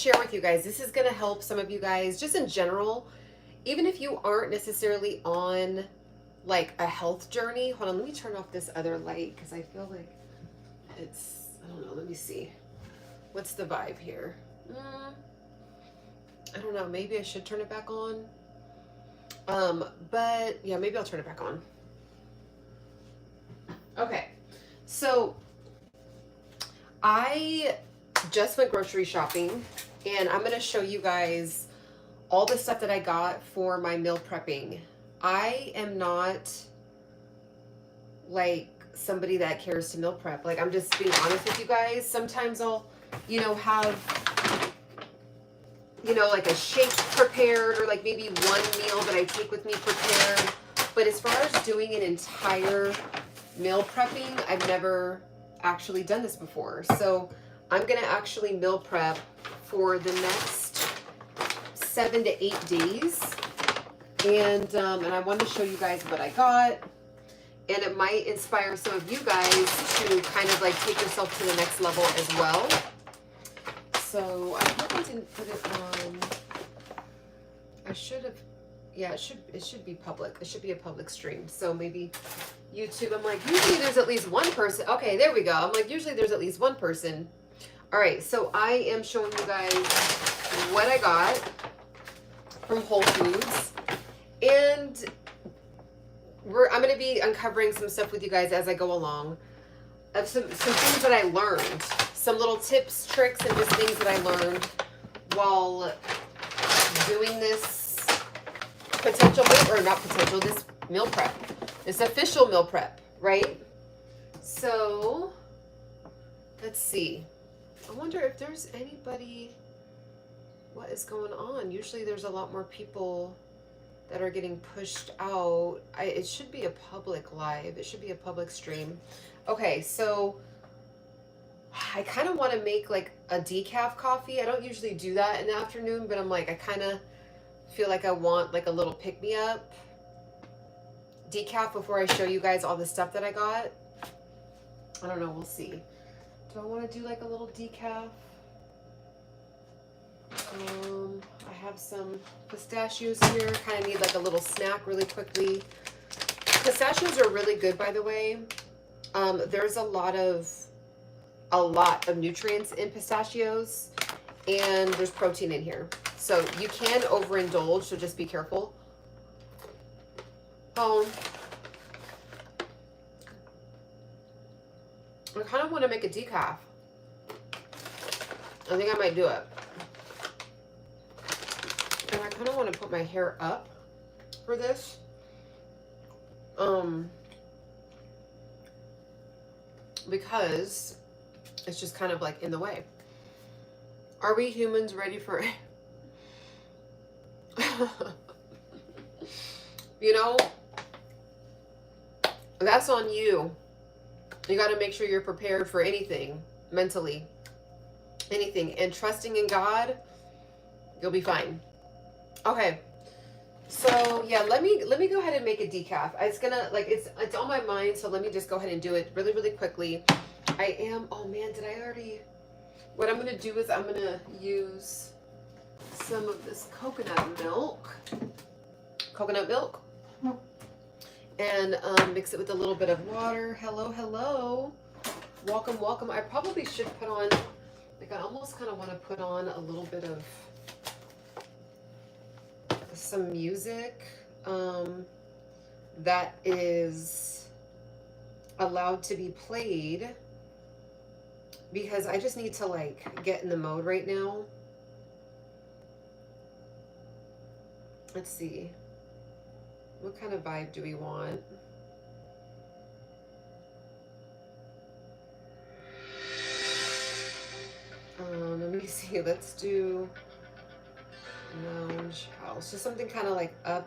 share with you guys. This is going to help some of you guys just in general, even if you aren't necessarily on like a health journey. Hold on, let me turn off this other light because I feel like it's, I don't know, let me see. What's the vibe here? I don't know, maybe I should turn it back on. But yeah, maybe I'll turn it back on. Okay, so I just went grocery shopping and I'm going to show you guys all the stuff that I got for my meal prepping. I am not like somebody that cares to meal prep. Like, I'm just being honest with you guys. Sometimes I'll, you know, have, you know, like a shake prepared or like maybe one meal that I take with me prepared. But as far as doing an entire meal prepping, I've never actually done this before. So I'm going to actually meal prep for the next 7 to 8 days. And I wanted to show you guys what I got. And it might inspire some of you guys to kind of like take yourself to the next level as well. So I hope I didn't put it on. I should have. Yeah, it should be public. It should be a public stream. So maybe YouTube, I'm like, usually there's at least one person. Okay, there we go. I'm like, usually there's at least one person. All right, so I am showing you guys what I got from Whole Foods. And I'm going to be uncovering some stuff with you guys as I go along. Of some things that I learned. Some little tips, tricks, and just things that I learned while doing this potential meal, or not potential, this meal prep. This official meal prep, right? So, let's see. I wonder if there's anybody, what is going on? Usually there's a lot more people that are getting pushed out. It should be a public live. It should be a public stream. Okay, so I kind of want to make like a decaf coffee. I don't usually do that in the afternoon, but I'm like, I kind of feel like I want like a little pick-me-up decaf before I show you guys all the stuff that I got. I don't know, we'll see. Do I want to do like a little decaf? I have some pistachios here. Kind of need like a little snack really quickly. Pistachios are really good, by the way. There's a lot of nutrients in pistachios, and there's protein in here. So you can overindulge, so just be careful. I kind of want to make a decaf. I think I might do it. And I kind of want to put my hair up for this. Because it's just kind of like in the way. Are we humans ready for it? You know, that's on you. You got to make sure you're prepared for anything mentally, anything, and trusting in God, you'll be fine. Okay. So yeah, let me go ahead and make a decaf. It's gonna like it's on my mind, so let me just go ahead and do it really, really quickly. Oh man, did I already? What I'm gonna do is I'm gonna use some of this coconut milk. And mix it with a little bit of water. Hello, hello. Welcome, welcome. I probably should put on, like I almost kind of want to put on a little bit of some music that is allowed to be played, because I just need to like get in the mode right now. Let's see. What kind of vibe do we want? Let me see. Let's do lounge house. Just something kind of like up,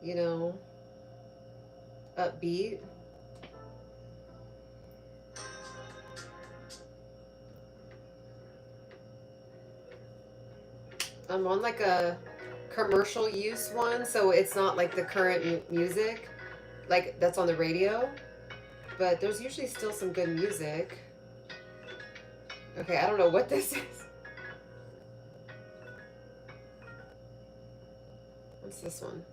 you know, upbeat. I'm on like a commercial use one, so it's not like the current music like that's on the radio, but there's usually still some good music. Okay, I don't know what this is. What's this one?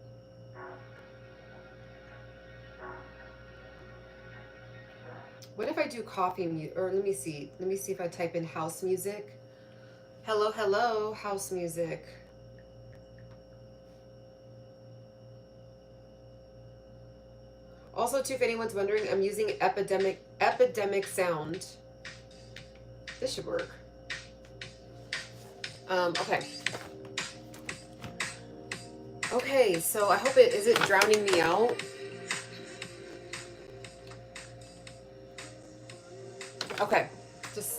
What if I do coffee music? Or let me see. Let me see if I type in house music. Hello, hello, house music. Also, too, if anyone's wondering, I'm using Epidemic Sound. This should work. Okay. Okay, so I hope is it drowning me out? Okay, just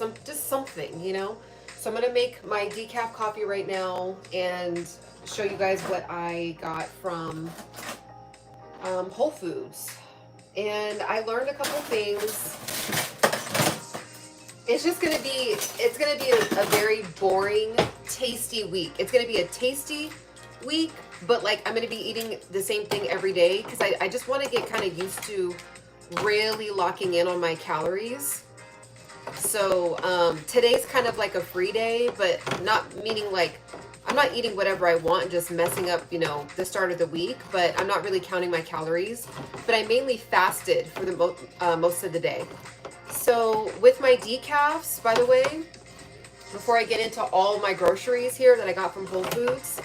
something, you know? So I'm gonna make my decaf coffee right now and show you guys what I got from Whole Foods. And I learned a couple things. It's gonna be a very boring, tasty week. It's gonna be a tasty week, but like I'm gonna be eating the same thing every day because I just want to get kind of used to really locking in on my calories. So today's kind of like a free day, but not meaning like I'm not eating whatever I want and just messing up, you know, the start of the week, but I'm not really counting my calories. But I mainly fasted for the most of the day. So with my decafs, by the way, before I get into all my groceries here that I got from Whole Foods,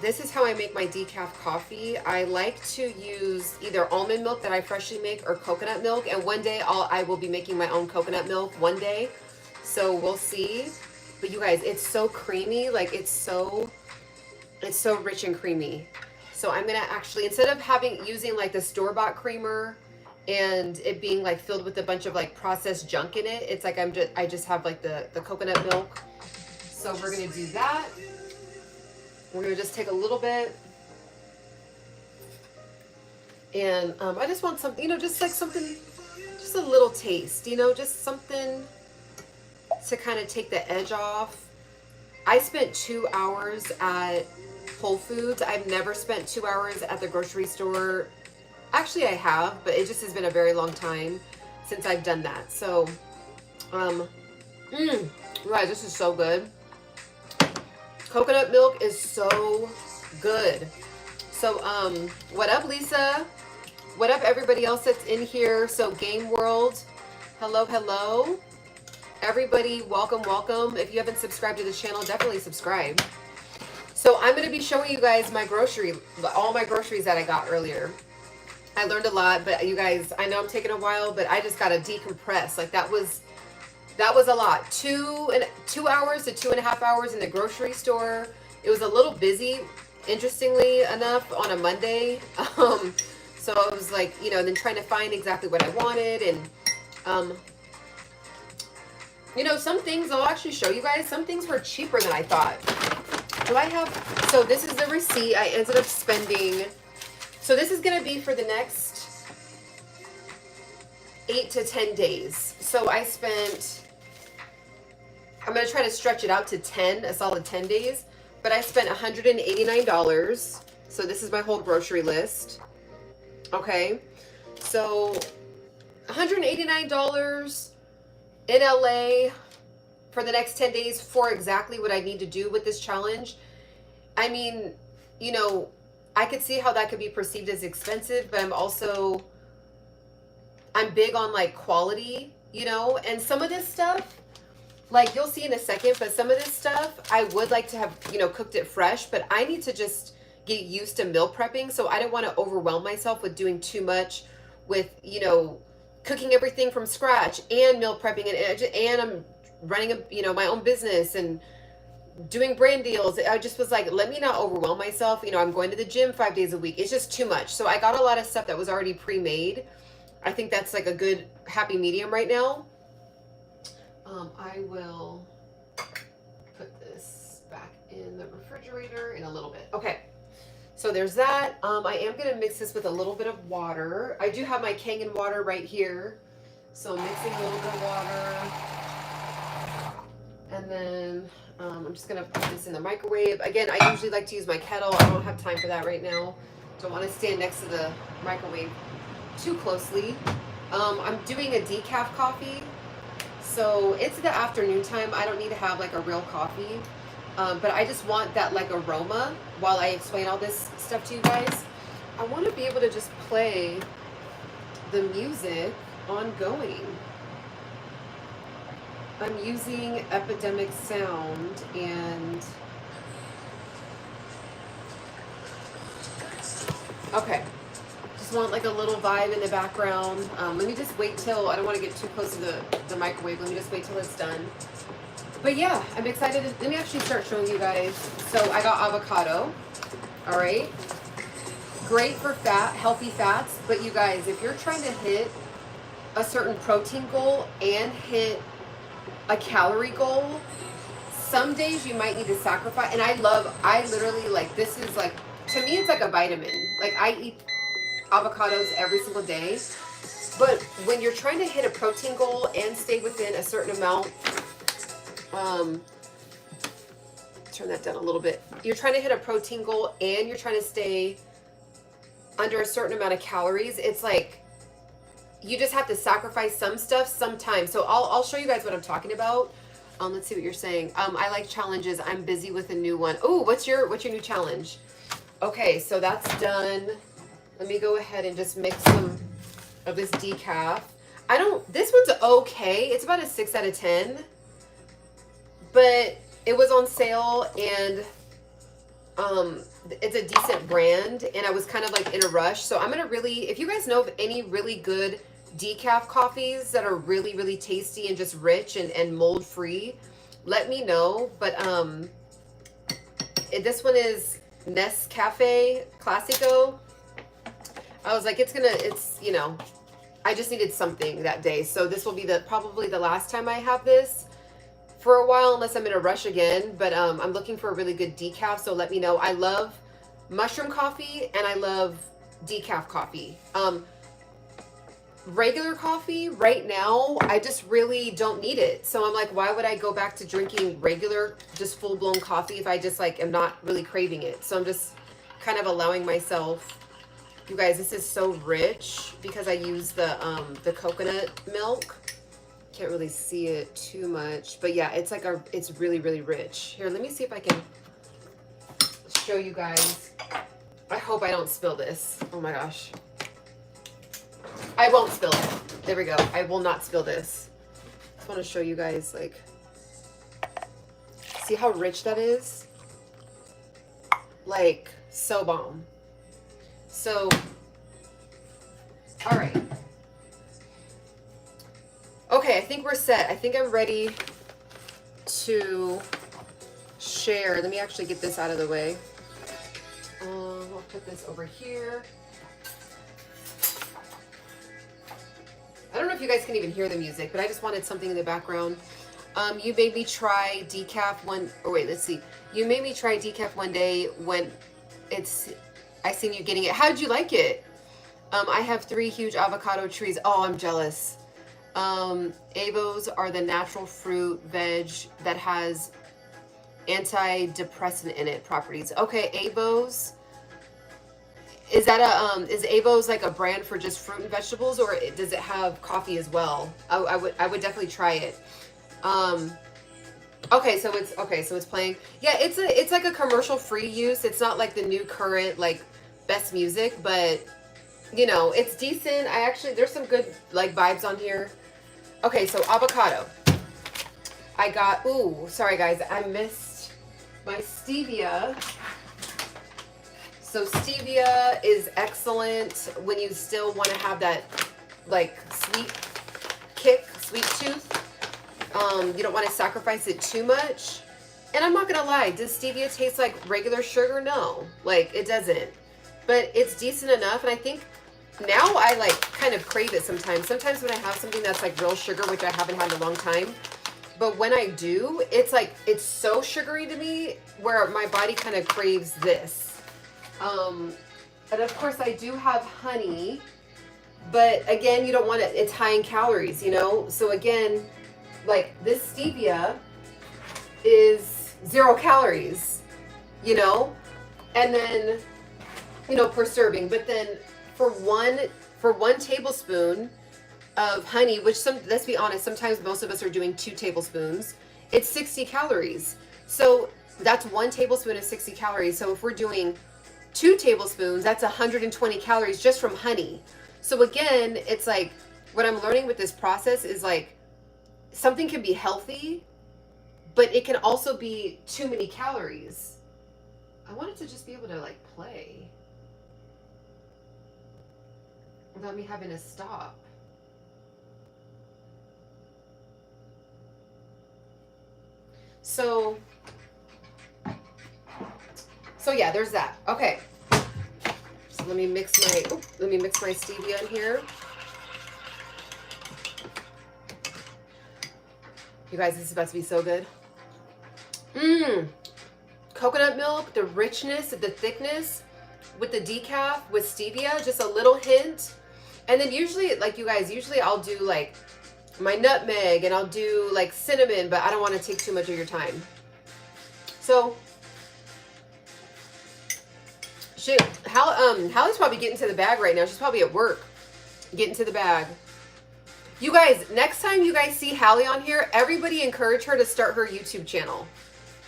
this is how I make my decaf coffee. I like to use either almond milk that I freshly make or coconut milk. And one day I will be making my own coconut milk one day. So we'll see. But you guys, it's so creamy. Like it's so rich and creamy. So I'm gonna actually, instead of using like the store-bought creamer and it being like filled with a bunch of like processed junk in it, it's like I just have like the coconut milk. So we're gonna do that. We're gonna just take a little bit, and I just want something, you know, just like something, just a little taste, you know, just something to kind of take the edge off. I spent 2 hours at Whole Foods. I've never spent 2 hours at the grocery store. Actually, I have, but it just has been a very long time since I've done that. So, guys, this is so good. Coconut milk is so good. So, what up, Lisa? What up, everybody else that's in here? So, Game World, hello, hello. Everybody, welcome, welcome. If you haven't subscribed to the channel, definitely subscribe. So, I'm going to be showing you guys all my groceries that I got earlier. I learned a lot, but you guys, I know I'm taking a while, but I just got to decompress. Like, that was a lot. 2 hours to 2.5 hours in the grocery store. It was a little busy, interestingly enough, on a Monday. So I was like, you know, then trying to find exactly what I wanted. And, you know, some things I'll actually show you guys. Some things were cheaper than I thought. So this is the receipt I ended up spending. So this is going to be for the next 8 to 10 days. So I spent, I'm going to try to stretch it out to 10, a solid 10 days, but I spent $189. So this is my whole grocery list. Okay. So $189 in LA for the next 10 days for exactly what I need to do with this challenge. I mean, you know, I could see how that could be perceived as expensive, but I'm big on like quality, you know, and some of this stuff, like you'll see in a second, but some of this stuff I would like to have, you know, cooked it fresh, but I need to just get used to meal prepping. So I don't want to overwhelm myself with doing too much with, you know, cooking everything from scratch and meal prepping and I'm running my own business and doing brand deals. I just was like, let me not overwhelm myself. You know, I'm going to the gym 5 days a week. It's just too much. So I got a lot of stuff that was already pre-made. I think that's like a good happy medium right now. I will put this back in the refrigerator in a little bit. Okay. So there's that. I am going to mix this with a little bit of water. I do have my Kangen water right here. So I'm mixing a little bit of water. And then I'm just going to put this in the microwave. Again, I usually like to use my kettle. I don't have time for that right now. Don't want to stand next to the microwave too closely. I'm doing a decaf coffee. So it's the afternoon time. I don't need to have like a real coffee. But I just want that like aroma while I explain all this stuff to you guys. I want to be able to just play the music ongoing. I'm using Epidemic Sound and okay. Just want like a little vibe in the background. Let me just wait till, I don't want to get too close to the microwave. Let me just wait till it's done. But yeah, I'm excited. Let me actually start showing you guys. So I got avocado. All right. Great for fat, healthy fats. But you guys, if you're trying to hit a certain protein goal and hit a calorie goal, some days you might need to sacrifice. And I literally like, this is like, to me, it's like a vitamin. Like I eat avocados every single day. But when you're trying to hit a protein goal and stay within a certain amount, turn that down a little bit. You're trying to hit a protein goal and you're trying to stay under a certain amount of calories. It's like you just have to sacrifice some stuff sometimes. So I'll show you guys what I'm talking about. Let's see what you're saying. I like challenges. I'm busy with a new one. Oh, what's your new challenge? Okay, so that's done. Let me go ahead and just mix some of this decaf. This one's okay. It's about a 6 out of 10. But it was on sale and it's a decent brand and I was kind of like in a rush. So I'm going to really, if you guys know of any really good decaf coffees that are really, really tasty and just rich and mold free, let me know. But this one is Nescafe Classico. I was like, it's, you know, I just needed something that day. So this will be probably the last time I have this for a while, unless I'm in a rush again. But I'm looking for a really good decaf, so let me know. I love mushroom coffee and I love decaf coffee. Regular coffee right now, I just really don't need it. So I'm like, why would I go back to drinking regular, just full-blown coffee if I just like am not really craving it? So I'm just kind of allowing myself. You guys, this is so rich because I use the coconut milk. Can't really see it too much, but yeah, it's like it's really, really rich. Here, let me see if I can show you guys. I hope I don't spill this. Oh my gosh. I won't spill it. There we go. I will not spill this. I just want to show you guys, like, see how rich that is? Like, so bomb. So, all right. Okay, I think we're set. I think I'm ready to share. Let me actually get this out of the way. I'll put this over here. I don't know if you guys can even hear the music, but I just wanted something in the background. You made me try decaf let's see. You made me try decaf one day when I seen you getting it. How'd you like it? I have 3 huge avocado trees. Oh, I'm jealous. Avos are the natural fruit veg that has antidepressant in it properties. Okay, Avos. Is that is Avos like a brand for just fruit and vegetables, or does it have coffee as well? I would definitely try it. Okay, so it's playing. Yeah, it's like a commercial free use. It's not like the new current like best music, but you know, it's decent. There's some good like vibes on here. Okay, so avocado. I got, sorry guys, I missed my stevia. So stevia is excellent when you still want to have that like sweet tooth. You don't want to sacrifice it too much. And I'm not gonna lie, does stevia taste like regular sugar? No, like it doesn't. But it's decent enough, and I think now I like kind of crave it sometimes. Sometimes when I have something that's like real sugar, which I haven't had in a long time, but when I do, it's like, it's so sugary to me where my body kind of craves this. And of course I do have honey, but again, you don't want it, it's high in calories, you know? So again, like this stevia is 0 calories, you know? And then, you know, per serving, but then for one tablespoon of honey, which let's be honest, sometimes most of us are doing 2 tablespoons, it's 60 calories. So That's 1 tablespoon of 60 calories. So if we're doing 2 tablespoons, that's 120 calories just from honey. So again, it's like what I'm learning with this process is like something can be healthy, but it can also be too many calories. I want it to just be able to like play without me having to stop. So yeah, there's that. Okay. So let me mix my stevia in here. You guys, this is about to be so good. Coconut milk, the richness, the thickness with the decaf, with stevia, just a little hint. And then usually, like you guys, usually I'll do like my nutmeg and I'll do like cinnamon, but I don't want to take too much of your time. So, shoot, Hallie's probably getting to the bag right now. She's probably at work, getting to the bag. You guys, next time you guys see Hallie on here, everybody encourage her to start her YouTube channel.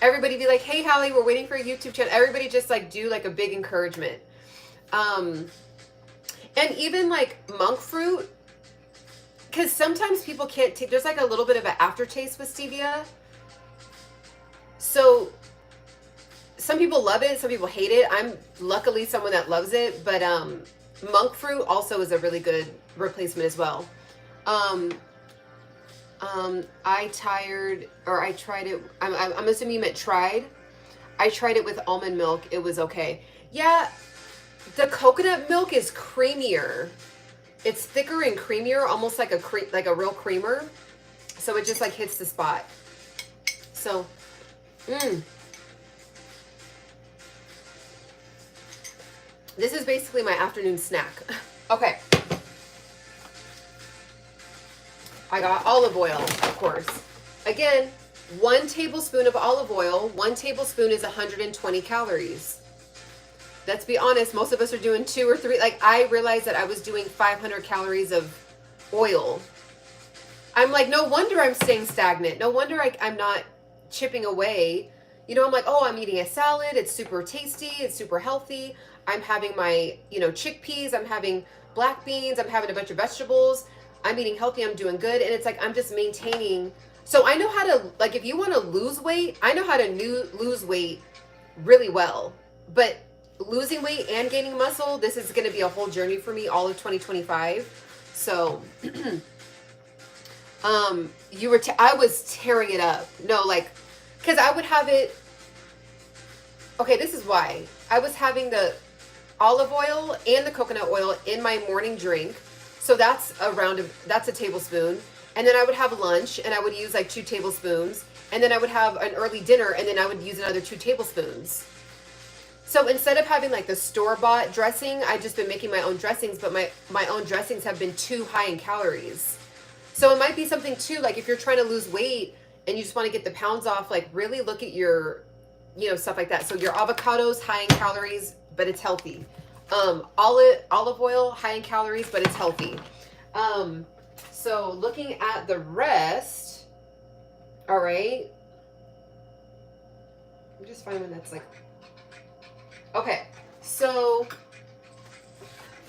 Everybody be like, hey, Hallie, we're waiting for a YouTube channel. Everybody just like do like a big encouragement. And even like monk fruit, because sometimes people can't take, there's like a little bit of an aftertaste with stevia. So some people love it, some people hate it. I'm luckily someone that loves it, but monk fruit also is a really good replacement as well. I tried it. I'm assuming you meant tried. I tried it with almond milk. It was okay. Yeah, the coconut milk is creamier. It's thicker and creamier, almost like a real creamer. So it just like hits the spot. So, this is basically my afternoon snack. Okay. I got olive oil, of course. Again, 1 tablespoon of olive oil. 1 tablespoon is 120 calories. Let's be honest, most of us are doing 2 or 3. Like, I realized that I was doing 500 calories of oil. I'm like, no wonder I'm staying stagnant. No wonder I'm not chipping away. You know, I'm like, oh, I'm eating a salad. It's super tasty. It's super healthy. I'm having my, chickpeas. I'm having black beans. I'm having a bunch of vegetables. I'm eating healthy, I'm doing good, and it's like I'm just maintaining. So I know how to, like, if you want to lose weight, I know how to lose weight really well. But losing weight and gaining muscle, this is going to be a whole journey for me all of 2025. So, I was tearing it up. No, like, because I would have it. Okay, this is why. I was having the olive oil and the coconut oil in my morning drink. So that's a tablespoon. And then I would have lunch and I would use like 2 tablespoons. And then I would have an early dinner and then I would use another 2 tablespoons. So instead of having like the store-bought dressing, I've just been making my own dressings, but my own dressings have been too high in calories. So it might be something too, like if you're trying to lose weight and you just want to get the pounds off, like really look at your, stuff like that. So your avocados, high in calories, but it's healthy. Olive oil, high in calories, but it's healthy. So looking at the rest, all right. Let me just find one that's like, okay. So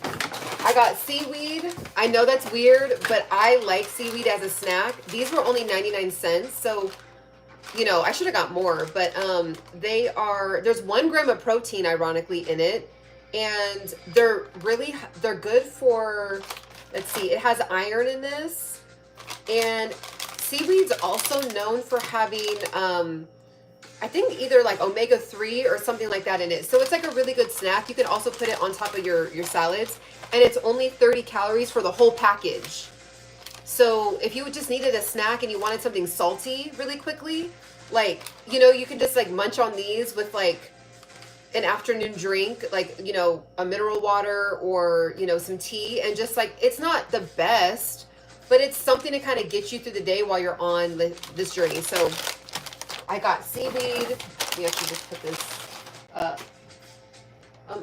I got seaweed. I know that's weird, but I like seaweed as a snack. These were only 99 cents. So, I should have got more, but, there's 1 gram of protein, ironically, in it. And they're good for, let's see, it has iron in this. And seaweed's also known for having, I think either like omega-3 or something like that in it. So it's like a really good snack. You can also put it on top of your salads. And it's only 30 calories for the whole package. So if you just needed a snack and you wanted something salty really quickly, like, you can just like munch on these with like an afternoon drink, like, a mineral water or, some tea, and just like, it's not the best, but it's something to kind of get you through the day while you're on this journey. So I got seaweed. Let me actually just put this up.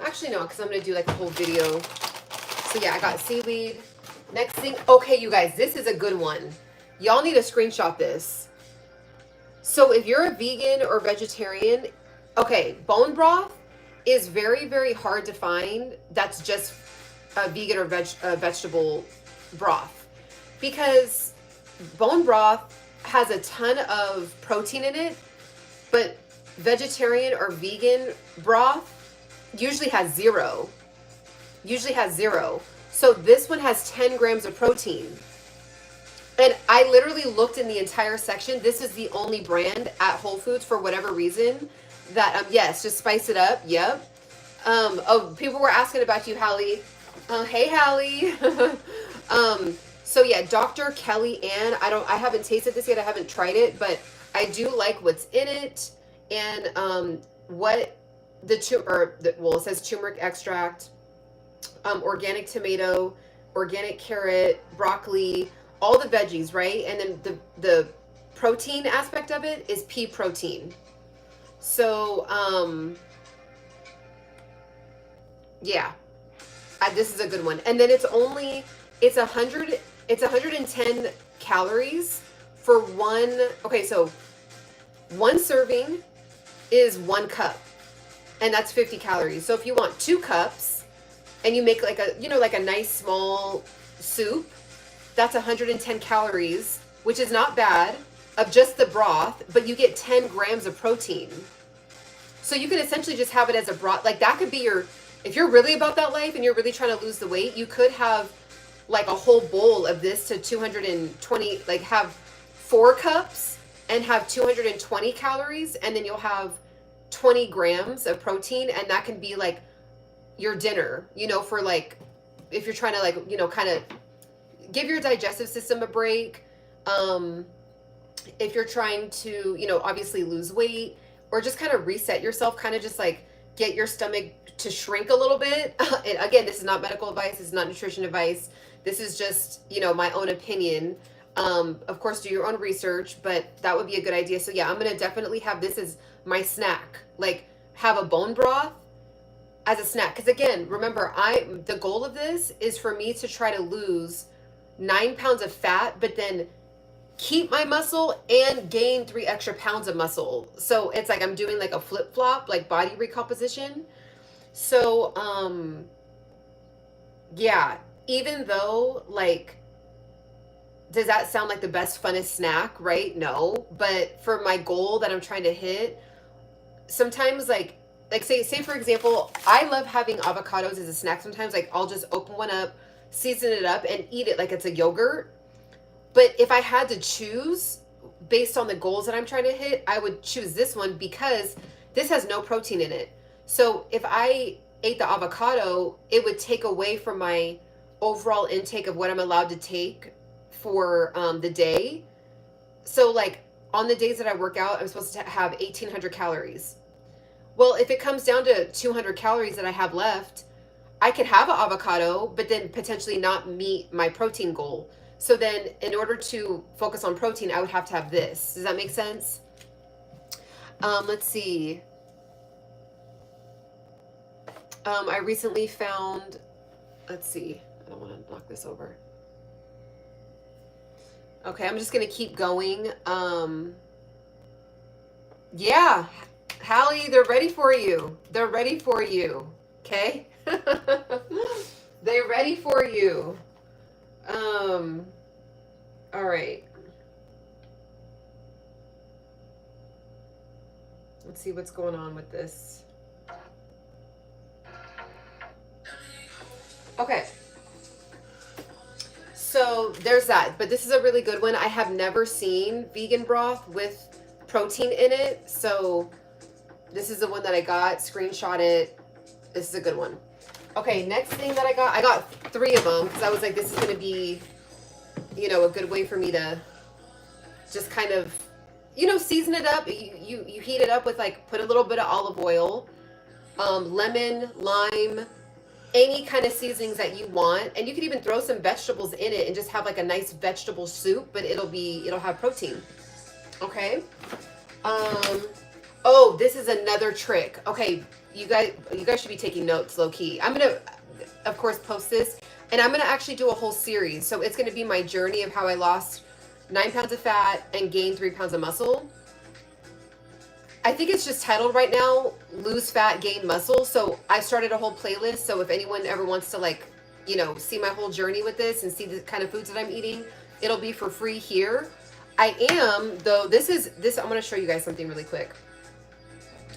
Actually, no, because I'm going to do like a whole video. So yeah, I got seaweed. Next thing. Okay, you guys, this is a good one. Y'all need to screenshot this. So if you're a vegan or vegetarian, okay, bone broth is very, very hard to find that's just a vegan or vegetable broth, because bone broth has a ton of protein in it, but vegetarian or vegan broth usually has zero. So this one has 10 grams of protein. And I literally looked in the entire section. This is the only brand at Whole Foods for whatever reason that, yes, just spice it up. Yep. Oh, people were asking about you, Hallie. Hey, Hallie. So yeah, Dr. Kelly Ann. I haven't tasted this yet. I haven't tried it, but I do like what's in it. And what well, it says turmeric extract, organic tomato, organic carrot, broccoli, all the veggies, right? And then the protein aspect of it is pea protein. So yeah, this is a good one. And then it's 110 calories for one. Okay, so one serving is 1 cup, and that's 50 calories. So if you want 2 cups and you make like a nice small soup, that's 110 calories, which is not bad, of just the broth, but you get 10 grams of protein. So you can essentially just have it as a broth. Like that could be if you're really about that life and you're really trying to lose the weight, you could have like a whole bowl of this to 220, like have 4 cups and have 220 calories, and then you'll have 20 grams of protein, and that can be like your dinner, for like, if you're trying to like, kind of give your digestive system a break. If you're trying to, obviously lose weight, or just kind of reset yourself, kind of just like get your stomach to shrink a little bit. And again, this is not medical advice. This is not nutrition advice. This is just, my own opinion. Of course, do your own research, but that would be a good idea. So yeah, I'm going to definitely have this as my snack, like have a bone broth as a snack. Because again, remember, the goal of this is for me to try to lose 9 pounds of fat, but then keep my muscle and gain 3 extra pounds of muscle. So it's like I'm doing like a flip-flop, like body recomposition. So yeah, even though like, does that sound like the best funnest snack, right? No, but for my goal that I'm trying to hit, sometimes like say for example, I love having avocados as a snack. Sometimes like I'll just open one up, season it up, and eat it like it's a yogurt. But if I had to choose based on the goals that I'm trying to hit, I would choose this one because this has no protein in it. So if I ate the avocado, it would take away from my overall intake of what I'm allowed to take for the day. So like on the days that I work out, I'm supposed to have 1,800 calories. Well, if it comes down to 200 calories that I have left, I could have an avocado, but then potentially not meet my protein goal. So then in order to focus on protein, I would have to have this. Does that make sense? Let's see. I recently found, let's see. I don't want to knock this over. Okay, I'm just going to keep going. Yeah, Hallie, they're ready for you. They're ready for you. Okay? They're ready for you. All right. Let's see what's going on with this. Okay. So there's that, but this is a really good one. I have never seen vegan broth with protein in it. So this is the one that I got, screenshot it. This is a good one. Okay, next thing that I got 3 of them because I was like, this is going to be, a good way for me to just kind of, season it up. You heat it up with like, put a little bit of olive oil, lemon, lime, any kind of seasonings that you want. And you could even throw some vegetables in it and just have like a nice vegetable soup, but it'll have protein. Okay. Oh, this is another trick. Okay. You guys should be taking notes low key. I'm going to, of course, post this, and I'm going to actually do a whole series. So it's going to be my journey of how I lost 9 pounds of fat and gained 3 pounds of muscle. I think it's just titled right now, Lose Fat, Gain Muscle. So I started a whole playlist. So if anyone ever wants to like, you know, see my whole journey with this and see the kind of foods that I'm eating, it'll be for free here. I am, though, I'm going to show you guys something really quick.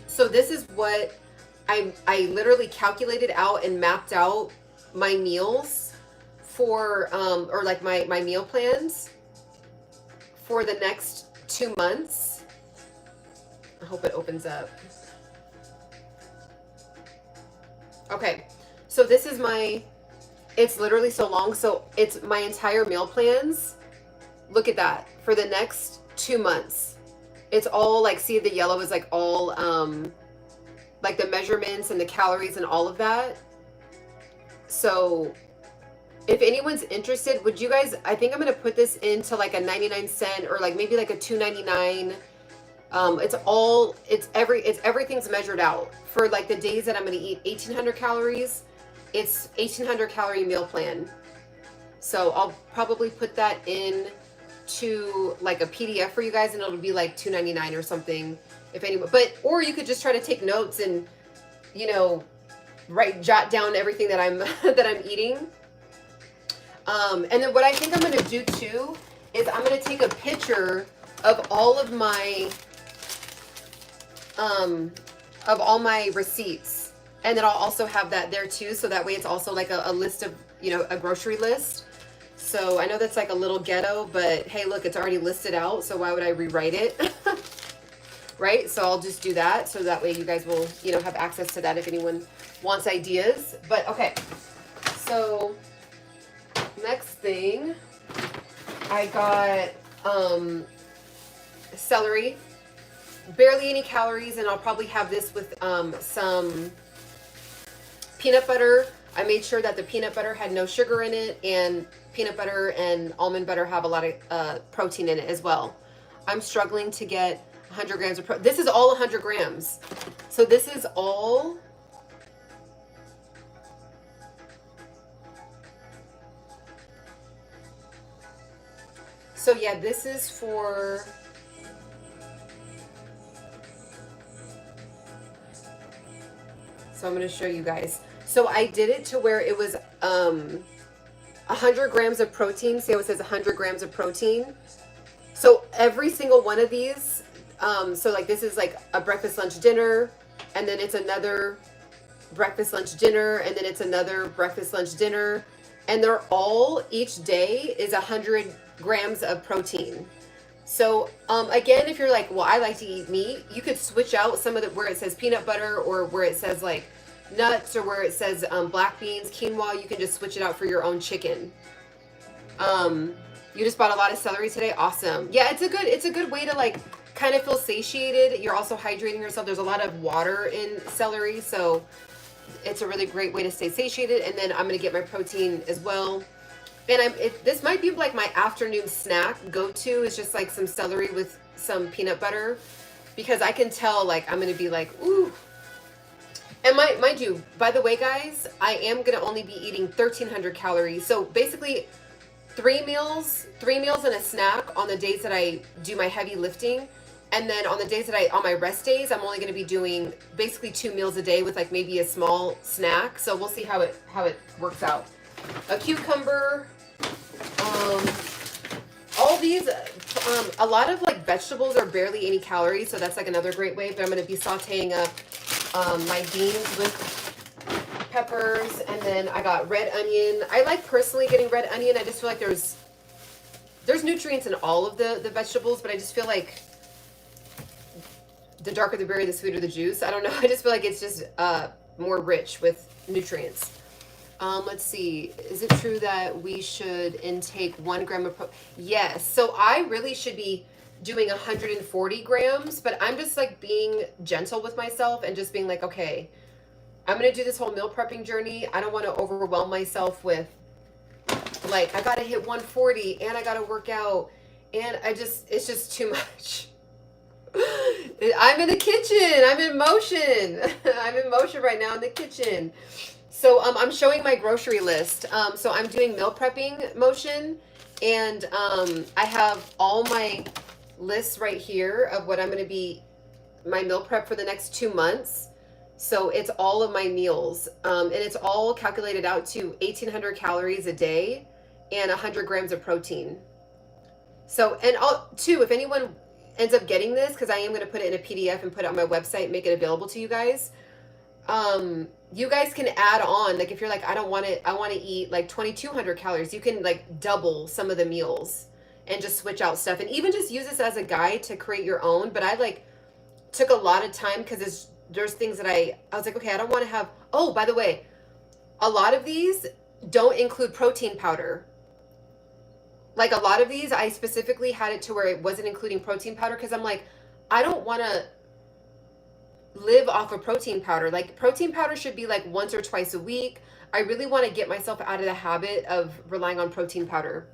So this is what I literally calculated out and mapped out my meals for, or like my meal plans for the next 2 months. I hope it opens up. Okay, so this is it's literally so long. So it's my entire meal plans. Look at that for the next 2 months. It's all like, see, the yellow is like all like the measurements and the calories and all of that. So if anyone's interested, would you guys, I think I'm going to put this into like a 99 cent or like maybe like a $2.99. Everything's measured out for like the days that I'm going to eat 1,800 calories. It's 1,800 calorie meal plan. So I'll probably put that in to like a PDF for you guys, and it'll be like $2.99 or something if anyone, or you could just try to take notes and, you know, jot down everything that I'm eating. And then what I think I'm going to do too is I'm going to take a picture of all of my all my receipts, and then I'll also have that there too, so that way it's also like a list of, you know, a grocery list. So I know that's like a little ghetto, but hey, look, it's already listed out, so why would I rewrite it? Right? So I'll just do that, so that way you guys will, you know, have access to that if anyone wants ideas. But okay, so next thing, I got celery. Barely any calories, and I'll probably have this with some peanut butter. I made sure that the peanut butter had no sugar in it, and peanut butter and almond butter have a lot of protein in it as well. I'm struggling to get 100 grams of protein. This is all 100 grams. So this is all. So yeah, this is for. So I'm going to show you guys. So I did it to where it was 100 grams of protein. See how it says 100 grams of protein? So every single one of these, so like this is like a breakfast, lunch, dinner, and then it's another breakfast, lunch, dinner, and then it's another breakfast, lunch, dinner. And they're all, each day is 100 grams of protein. So again, if you're like, well, I like to eat meat, you could switch out some of the, where it says peanut butter or where it says like nuts or where it says black beans, quinoa, you can just switch it out for your own chicken. You just bought a lot of celery today. Awesome. Yeah, it's a good way to like kind of feel satiated. You're also hydrating yourself. There's a lot of water in celery, so it's a really great way to stay satiated. And then I'm going to get my protein as well. And this might be like my afternoon snack go-to is just like some celery with some peanut butter, because I can tell like I'm going to be like, ooh. And mind you, by the way, guys, I am going to only be eating 1,300 calories. So basically 3 meals and a snack on the days that I do my heavy lifting. And then on the days that on my rest days, I'm only going to be doing basically 2 meals a day with like maybe a small snack. So we'll see how it works out. A cucumber, all these, a lot of like vegetables are barely any calories. So that's like another great way, but I'm going to be sauteing up my beans with peppers, and then I got red onion. I like personally getting red onion. I just feel like there's nutrients in all of the vegetables, but I just feel like the darker the berry, the sweeter the juice. I don't know. I just feel like it's just more rich with nutrients. Let's see. Is it true that we should intake 1 gram of protein? Yes. So I really should be doing 140 grams, but I'm just like being gentle with myself and just being like, okay, I'm going to do this whole meal prepping journey. I don't want to overwhelm myself with like, I got to hit 140 and I got to work out. And it's just too much. I'm in the kitchen. I'm in motion. I'm in motion right now in the kitchen. So I'm showing my grocery list. So I'm doing meal prepping motion, and I have all my lists right here of what I'm going to be my meal prep for the next 2 months. So it's all of my meals, and it's all calculated out to 1,800 calories a day and 100 grams of protein. So, and too, if anyone ends up getting this, because I am going to put it in a PDF and put it on my website, make it available to you guys. You guys can add on, like if you're like, I don't want it, I want to eat like 2,200 calories, you can like double some of the meals and just switch out stuff, and even just use this as a guide to create your own. But I like took a lot of time because there's things that I was like, okay, I don't want to have, oh, by the way, a lot of these don't include protein powder. Like a lot of these, I specifically had it to where it wasn't including protein powder because I'm like, I don't want to live off of protein powder. Like protein powder should be like once or twice a week. I really want to get myself out of the habit of relying on protein powder.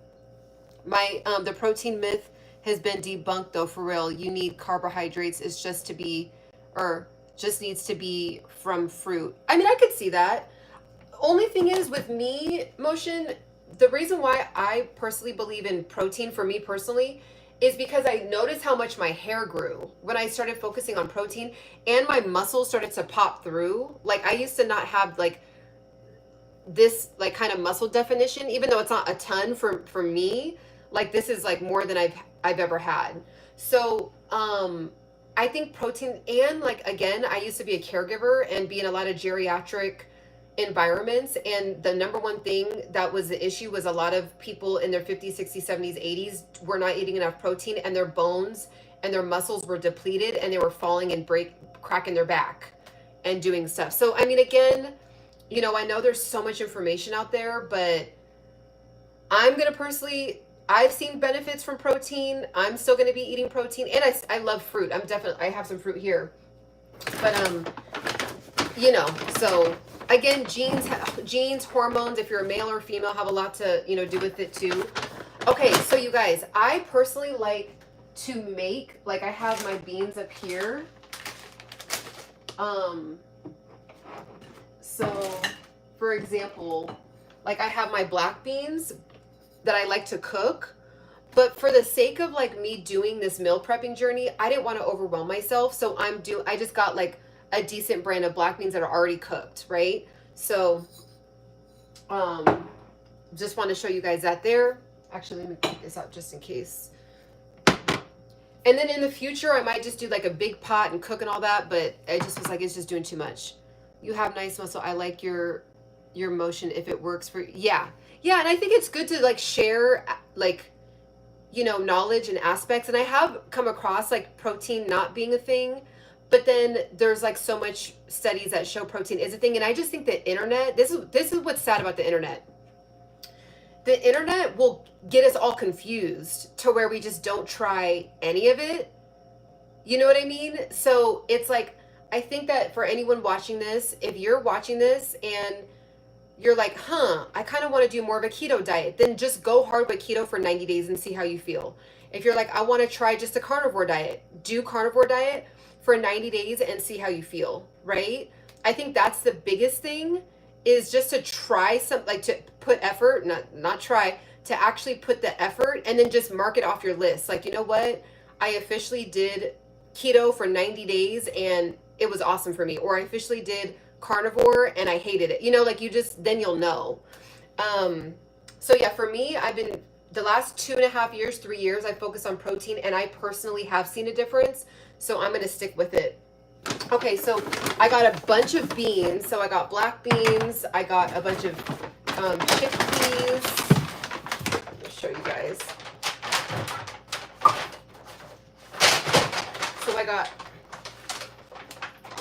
My the protein myth has been debunked though, for real. You need carbohydrates. It's just to be, or just needs to be from fruit. I mean, I could see that. Only thing is with me, Motion, the reason why I personally believe in protein for me personally is because I noticed how much my hair grew when I started focusing on protein, and my muscles started to pop through. Like I used to not have like this like kind of muscle definition, even though it's not a ton for me. Like this is like more than I've ever had. So I think protein, and like again, I used to be a caregiver and be in a lot of geriatric environments, and the number one thing that was the issue was a lot of people in their 50s, 60s, 70s, 80s were not eating enough protein, and their bones and their muscles were depleted, and they were falling and cracking their back and doing stuff. So I mean, again, you know, I know there's so much information out there, but I'm gonna personally, I've seen benefits from protein. I'm still gonna be eating protein, and I love fruit. I have some fruit here, but you know, so again, genes, hormones, if you're a male or female, have a lot to, you know, do with it too. Okay, so you guys, I personally like to make, like I have my beans up here. So for example, like I have my black beans that I like to cook, but for the sake of like me doing this meal prepping journey, I didn't want to overwhelm myself. So I just got like a decent brand of black beans that are already cooked, right? So just want to show you guys that there. Actually, let me take this out just in case. And then in the future, I might just do like a big pot and cook and all that, but I just was like, it's just doing too much. You have nice muscle. I like your motion if it works for you. Yeah. And I think it's good to like share like, you know, knowledge and aspects. And I have come across like protein not being a thing, but then there's like so much studies that show protein is a thing. And I just think the internet, this is what's sad about the internet. The internet will get us all confused to where we just don't try any of it. You know what I mean? So it's like, I think that for anyone watching this, if you're watching this and you're like, I kind of want to do more of a keto diet, then just go hard with keto for 90 days and see how you feel. If you're like, I want to try just a carnivore diet, do carnivore diet for 90 days and see how you feel, right? I think that's the biggest thing, is just to try some, like to put effort, not try, to actually put the effort, and then just mark it off your list. Like, you know what? I officially did keto for 90 days and it was awesome for me. Or I officially did carnivore and I hated it. You know, like then you'll know. So yeah, for me, I've been, the last 2.5 years, 3 years, I focused on protein, and I personally have seen a difference. So I'm going to stick with it. Okay, so I got a bunch of beans. So I got black beans. I got a bunch of chickpeas. Let me show you guys.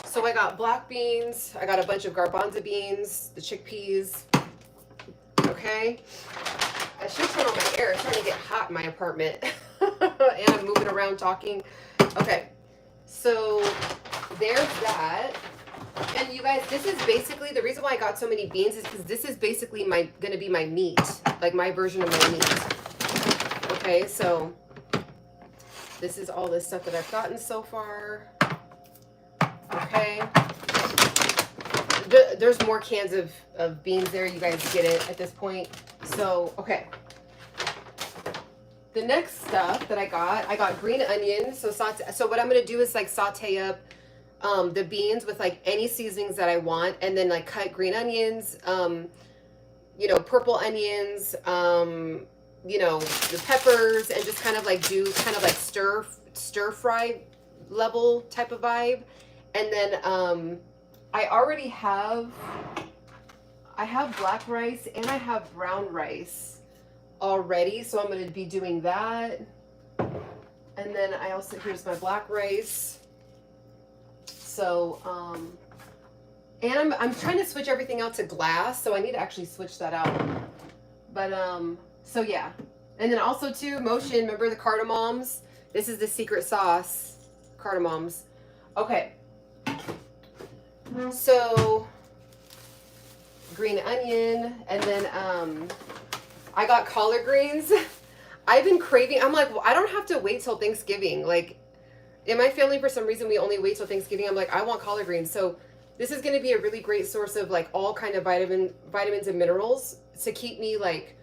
So I got black beans. I got a bunch of garbanzo beans, the chickpeas. Okay. I should turn on my air. It's starting to get hot in my apartment. And I'm moving around talking. Okay. So there's that. And you guys, this is basically, the reason why I got so many beans is because this is basically going to be my meat. Like my version of my meat. Okay, so this is all this stuff that I've gotten so far. Okay. There's more cans of beans there. You guys get it at this point. So, okay. the next stuff that I got green onion. So what I'm gonna do is like saute up the beans with like any seasonings that I want, and then like cut green onions, you know, purple onions, you know, the peppers, and just kind of like do kind of like stir fry level type of vibe. And then I already have black rice and I have brown rice already, so I'm going to be doing that. And then I also, here's my black rice. So and I'm trying to switch everything out to glass, so I need to actually switch that out. But so yeah. And then also too, Motion, remember the cardamoms? This is the secret sauce, cardamoms. Okay. So green onion, and then I got collard greens. I've been craving, I'm like, well, I don't have to wait till Thanksgiving. Like in my family, for some reason, we only wait till Thanksgiving. I'm like, I want collard greens. So this is going to be a really great source of like all kind of vitamins and minerals to keep me like,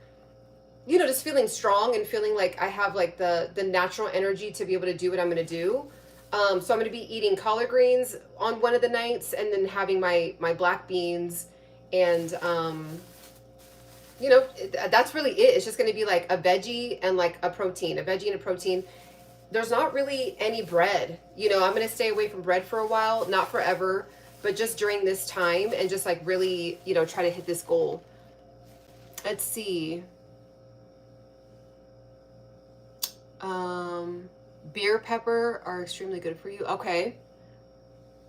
you know, just feeling strong and feeling like I have like the natural energy to be able to do what I'm going to do. So I'm going to be eating collard greens on one of the nights, and then having my black beans, and you know, that's really it. It's just going to be like a veggie and like a protein, There's not really any bread. You know, I'm going to stay away from bread for a while, not forever, but just during this time, and just like really, you know, try to hit this goal. Let's see. Beer pepper are extremely good for you. Okay.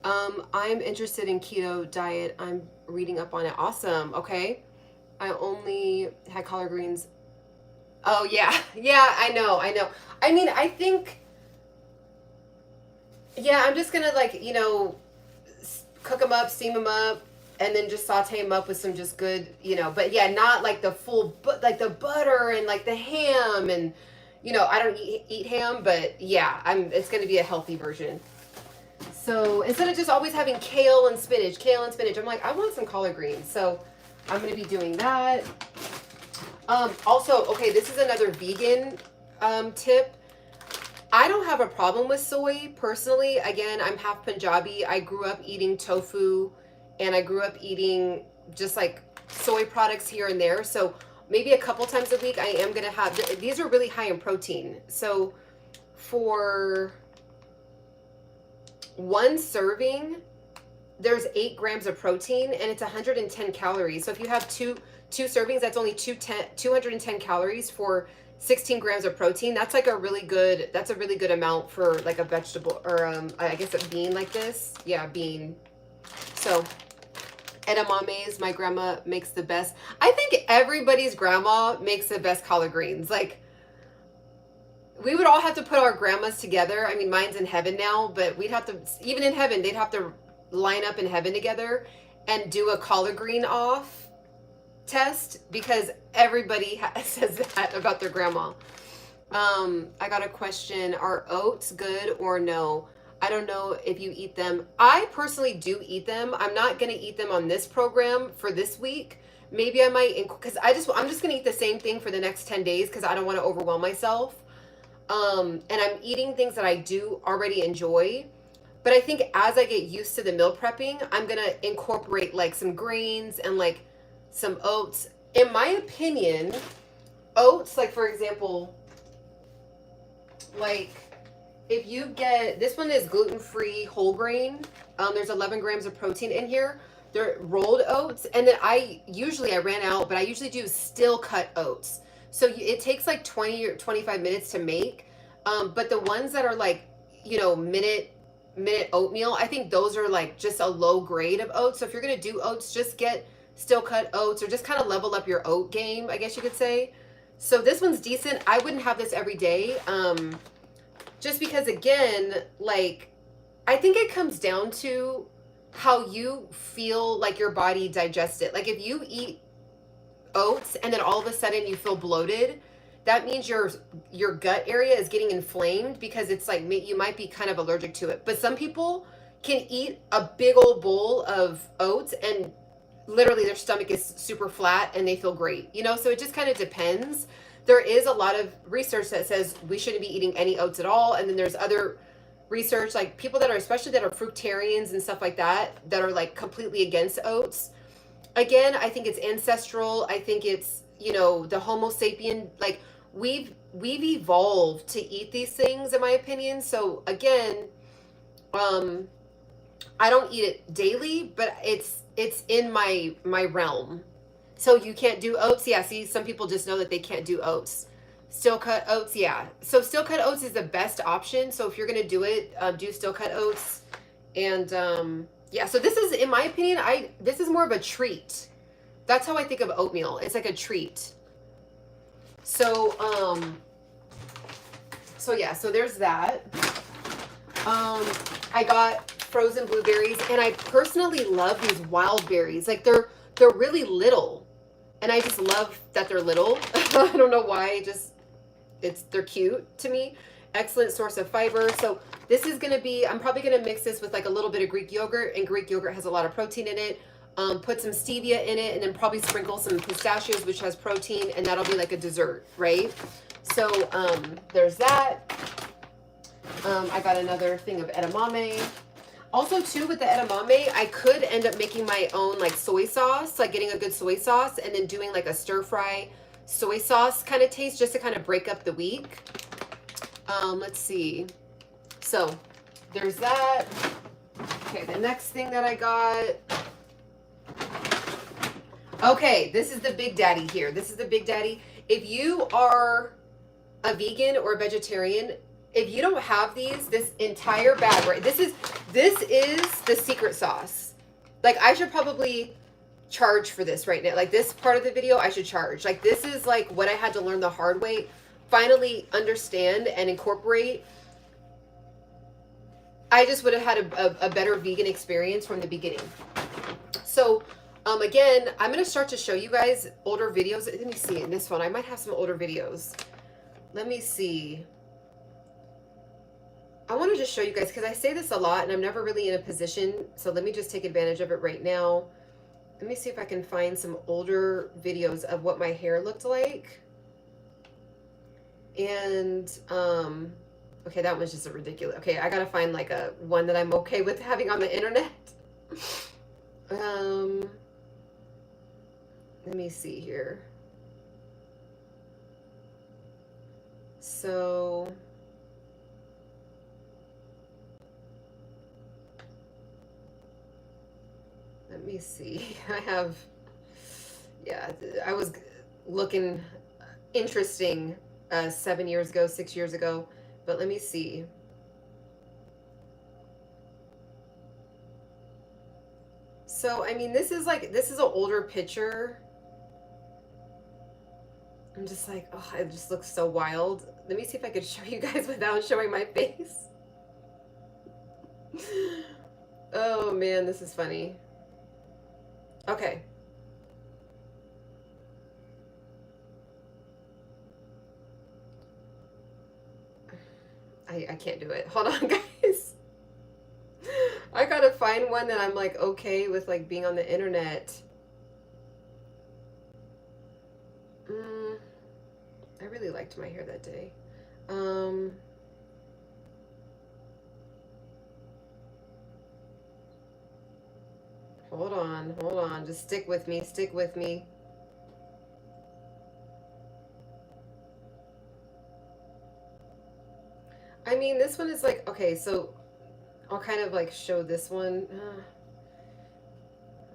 I'm interested in keto diet. I'm reading up on it. Awesome. Okay. I only had collard greens. Oh yeah. Yeah, I know. I mean, I think, yeah, I'm just gonna like, you know, cook them up, steam them up, and then just saute them up with some just good, you know, but yeah, not like the full, but like the butter and like the ham, and you know, I don't eat ham, but yeah, it's going to be a healthy version. So instead of just always having kale and spinach, I'm like, I want some collard greens. So I'm going to be doing that. Also, okay, this is another vegan tip. I don't have a problem with soy personally. Again, I'm half Punjabi. I grew up eating tofu, and I grew up eating just like soy products here and there. So maybe a couple times a week I am going to have, these are really high in protein. So for one serving, there's 8 grams of protein, and it's 110 calories. So if you have two servings, that's only 210 calories for 16 grams of protein. That's like a really good amount for like a vegetable, or I guess a bean like this. Yeah, bean. So edamames, my grandma makes the best. I think everybody's grandma makes the best collard greens. Like, we would all have to put our grandmas together. I mean, mine's in heaven now, but we'd have to, even in heaven, they'd have to line up in heaven together and do a collard green off test, because everybody says that about their grandma. I got a question. Are oats good or no? I don't know if you eat them. I personally do eat them. I'm not going to eat them on this program for this week. Maybe I might, because I'm just going to eat the same thing for the next 10 days because I don't want to overwhelm myself. And I'm eating things that I do already enjoy. But I think as I get used to the meal prepping, I'm going to incorporate like some grains and like some oats. In my opinion, oats, like for example, like, if you get, this one is gluten-free whole grain. There's 11 grams of protein in here. They're rolled oats. And then I ran out, but I usually do still cut oats. So it takes like 20 or 25 minutes to make. But the ones that are like, you know, minute oatmeal, I think those are like just a low grade of oats. So if you're going to do oats, just get still cut oats, or just kind of level up your oat game, I guess you could say. So this one's decent. I wouldn't have this every day. Just because, again, like, I think it comes down to how you feel like your body digests it. Like, if you eat oats and then all of a sudden you feel bloated, that means your gut area is getting inflamed, because it's like you might be kind of allergic to it. But some people can eat a big old bowl of oats and literally their stomach is super flat and they feel great, you know? So it just kind of depends. there is a lot of research that says we shouldn't be eating any oats at all. And then there's other research, like people that are, especially that are fruitarians and stuff like that, that are like completely against oats. Again, I think it's ancestral. I think it's, you know, the Homo sapien, like we've evolved to eat these things, in my opinion. So again, I don't eat it daily, but it's in my realm. So you can't do oats? Yeah, see, some people just know that they can't do oats. Steel cut oats, yeah. So steel cut oats is the best option. So if you're gonna do it, do steel cut oats. And yeah, so this is, in my opinion, this is more of a treat. That's how I think of oatmeal. It's like a treat. So so yeah, so there's that. I got frozen blueberries, and I personally love these wild berries. Like they're really little, and I just love that they're little. I don't know why, they're cute to me. Excellent source of fiber. So this is gonna be, I'm probably gonna mix this with like a little bit of Greek yogurt, and Greek yogurt has a lot of protein in it. Put some stevia in it, and then probably sprinkle some pistachios, which has protein, and that'll be like a dessert, right? So there's that. I got another thing of edamame. Also too, with the edamame, I could end up making my own like soy sauce, like getting a good soy sauce and then doing like a stir fry soy sauce kind of taste, just to kind of break up the week. Let's see. So there's that. Okay, the next thing that I got. Okay, this is the big daddy here. This is the big daddy. If you are a vegan or a vegetarian, if you don't have these, this entire bag, right? This is the secret sauce. Like, I should probably charge for this right now. Like, this part of the video, I should charge. Like, this is like what I had to learn the hard way. Finally understand and incorporate. I just would have had a better vegan experience from the beginning. So, again, I'm going to start to show you guys older videos. Let me see, in this one, I might have some older videos. Let me see. I want to just show you guys, because I say this a lot and I'm never really in a position. So let me just take advantage of it right now. Let me see if I can find some older videos of what my hair looked like. And, okay, that was just a ridiculous. Okay, I got to find like a one that I'm okay with having on the internet. Let me see here. So let me see. I was looking interesting 7 years ago, 6 years ago, but let me see. So, I mean, this is an older picture. I'm just like, oh, it just looks so wild. Let me see if I could show you guys without showing my face. Oh man, this is funny. Okay. I can't do it. Hold on, guys. I gotta find one that I'm like okay with, like being on the internet. I really liked my hair that day. Hold on. Just stick with me. Stick with me. I mean, this one is like, okay, so I'll kind of like show this one.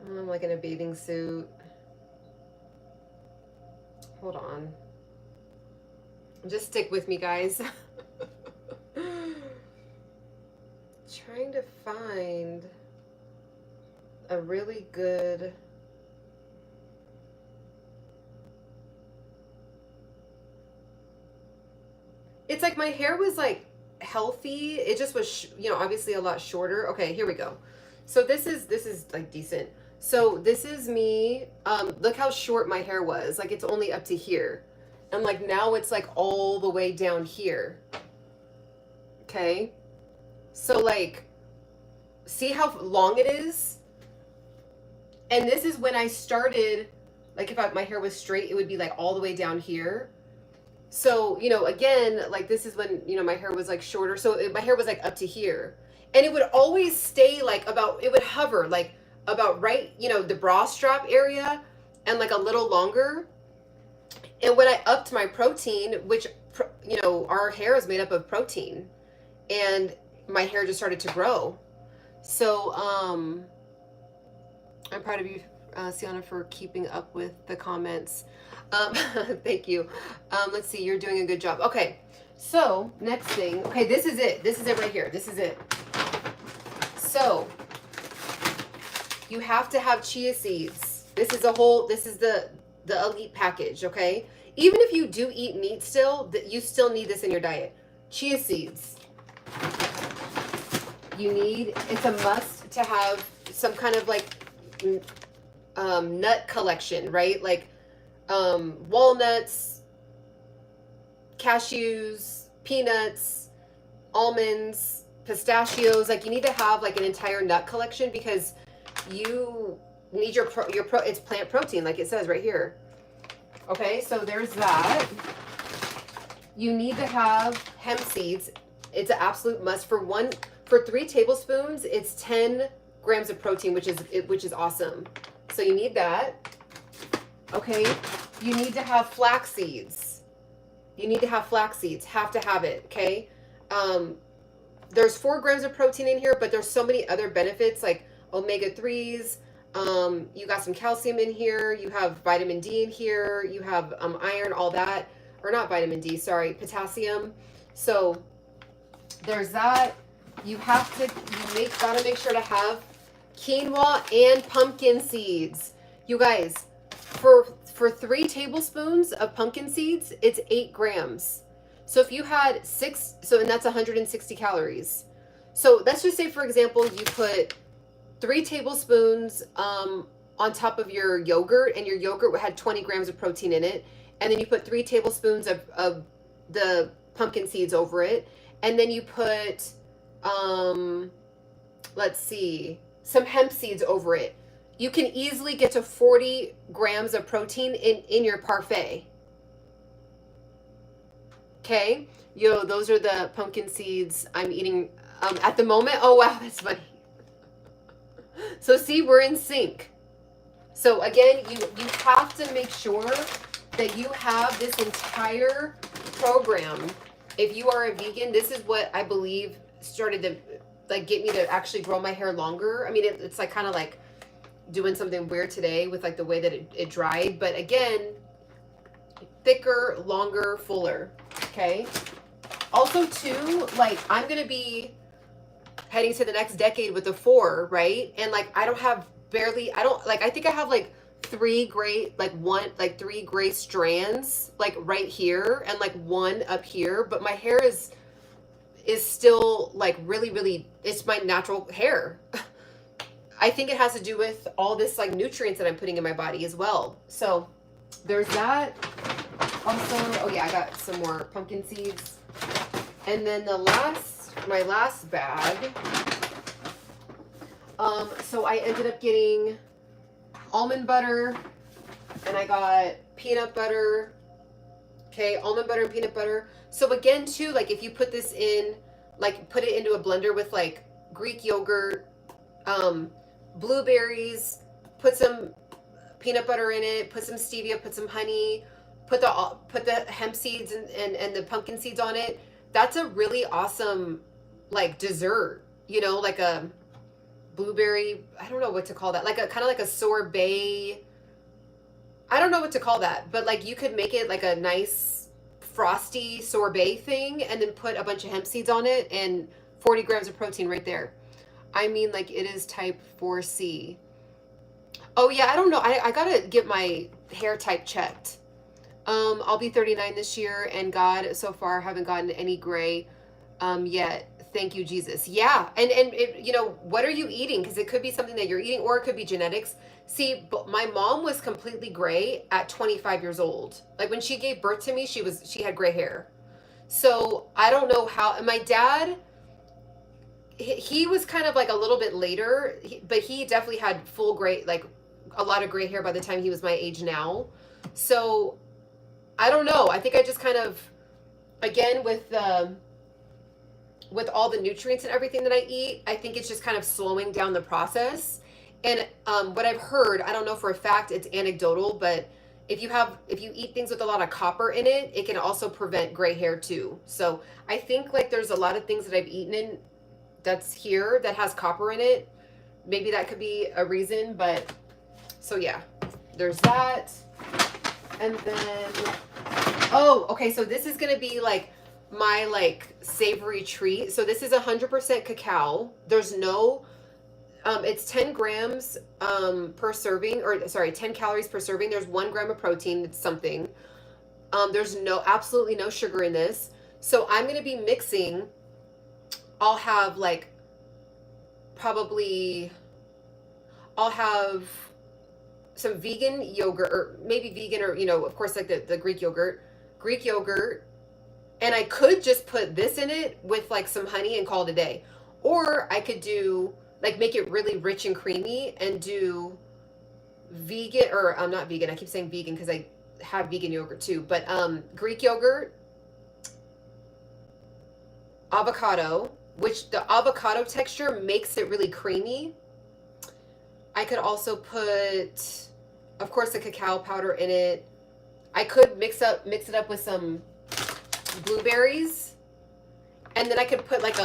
I'm like in a bathing suit. Hold on. Just stick with me, guys. Trying to find a really good... It's like my hair was like healthy. It just was, you know, obviously a lot shorter. Okay, here we go. So this is like decent. So this is me. Look how short my hair was. Like it's only up to here. And like now it's like all the way down here. Okay. So like, see how long it is? And this is when I started, like if my hair was straight, it would be like all the way down here. So, you know, again, like this is when, you know, my hair was like shorter. So my hair was like up to here. And it would always stay like about, it would hover like about right, you know, the bra strap area and like a little longer. And when I upped my protein, which, you know, our hair is made up of protein, and my hair just started to grow. So, I'm proud of you, Ciana, for keeping up with the comments. Thank you. Let's see, you're doing a good job. Okay, so next thing. Okay, this is it. This is it right here. This is it. So you have to have chia seeds. This is the elite package, okay? Even if you do eat meat still, you still need this in your diet. Chia seeds. It's a must to have some kind of like nut collection, right? Like walnuts, cashews, peanuts, almonds, pistachios. Like you need to have like an entire nut collection because you need it's plant protein, like it says right here. Okay, so there's that. You need to have hemp seeds. It's an absolute must. For 3 tablespoons, it's 10 grams of protein, which is awesome. So you need that. Okay, you need to have flax seeds. You need to have flax seeds. Have to have it. Okay. There's 4 grams of protein in here, but there's so many other benefits like omega-3s. You got some calcium in here. You have vitamin D in here. You have iron, all that, or not vitamin D. Sorry, potassium. So there's that. You gotta make sure to have quinoa and pumpkin seeds. You guys, for 3 tablespoons of pumpkin seeds, it's 8 grams. So if you had 6, and that's 160 calories. So let's just say, for example, you put 3 tablespoons on top of your yogurt, and your yogurt had 20 grams of protein in it. And then you put 3 tablespoons of the pumpkin seeds over it. And then you put, let's see, some hemp seeds over it. You can easily get to 40 grams of protein in your parfait. Okay, those are the pumpkin seeds I'm eating at the moment. Oh wow, that's funny. So see, we're in sync. So again, you have to make sure that you have this entire program. If you are a vegan, this is what I believe started to like get me to actually grow my hair longer. I mean, it's like kind of like doing something weird today with like the way that it dried, but again, thicker, longer, fuller. Okay. Also too, like I'm gonna be heading to the next decade with the 4, right? And like I think I have like 3 gray, like 3 gray strands like right here and like 1 up here, but my hair is still like really, it's my natural hair. I think it has to do with all this like nutrients that I'm putting in my body as well. So there's that. Also, oh yeah, I got some more pumpkin seeds. And then my last bag. So I ended up getting almond butter, and I got peanut butter. Okay, almond butter and peanut butter. So again too, like if you put this in, like put it into a blender with like Greek yogurt, blueberries, put some peanut butter in it, put some stevia, put some honey, put the hemp seeds and the pumpkin seeds on it. That's a really awesome like dessert, like a blueberry, I don't know what to call that, like a kind of like a sorbet. I don't know what to call that, but like you could make it like a nice frosty sorbet thing and then put a bunch of hemp seeds on it and 40 grams of protein right there. I mean, like it is type 4C. Oh yeah, I don't know. I gotta get my hair type checked. I'll be 39 this year, and God, so far haven't gotten any gray yet. Thank you, Jesus. Yeah, and it, what are you eating? Because it could be something that you're eating, or it could be genetics. See, but my mom was completely gray at 25 years old. Like when she gave birth to me, she had gray hair. So I don't know how. And my dad, he was kind of like a little bit later, but he definitely had full gray, like a lot of gray hair by the time he was my age now. So I don't know. I think I just kind of, again, with all the nutrients and everything that I eat, I think it's just kind of slowing down the process. And what I've heard, I don't know for a fact, it's anecdotal, but if you eat things with a lot of copper in it, it can also prevent gray hair too. So I think like there's a lot of things that I've eaten in that's here that has copper in it. Maybe that could be a reason, but so yeah, there's that. And then, oh, okay, so this is gonna be like my like savory treat. So this is 100% cacao. There's no, it's 10 grams per serving, or sorry, 10 calories per serving. There's 1 gram of protein. It's something. There's absolutely no sugar in this. So I'm gonna be mixing. I'll have like probably, I'll have some vegan yogurt, or maybe vegan, or of course, like the Greek yogurt, and I could just put this in it with like some honey and call it a day. Or I could do like make it really rich and creamy and do vegan, or I'm not vegan. I keep saying vegan because I have vegan yogurt too, but Greek yogurt, avocado, which the avocado texture makes it really creamy. I could also put, of course, the cacao powder in it. I could mix it up with some blueberries, and then I could put like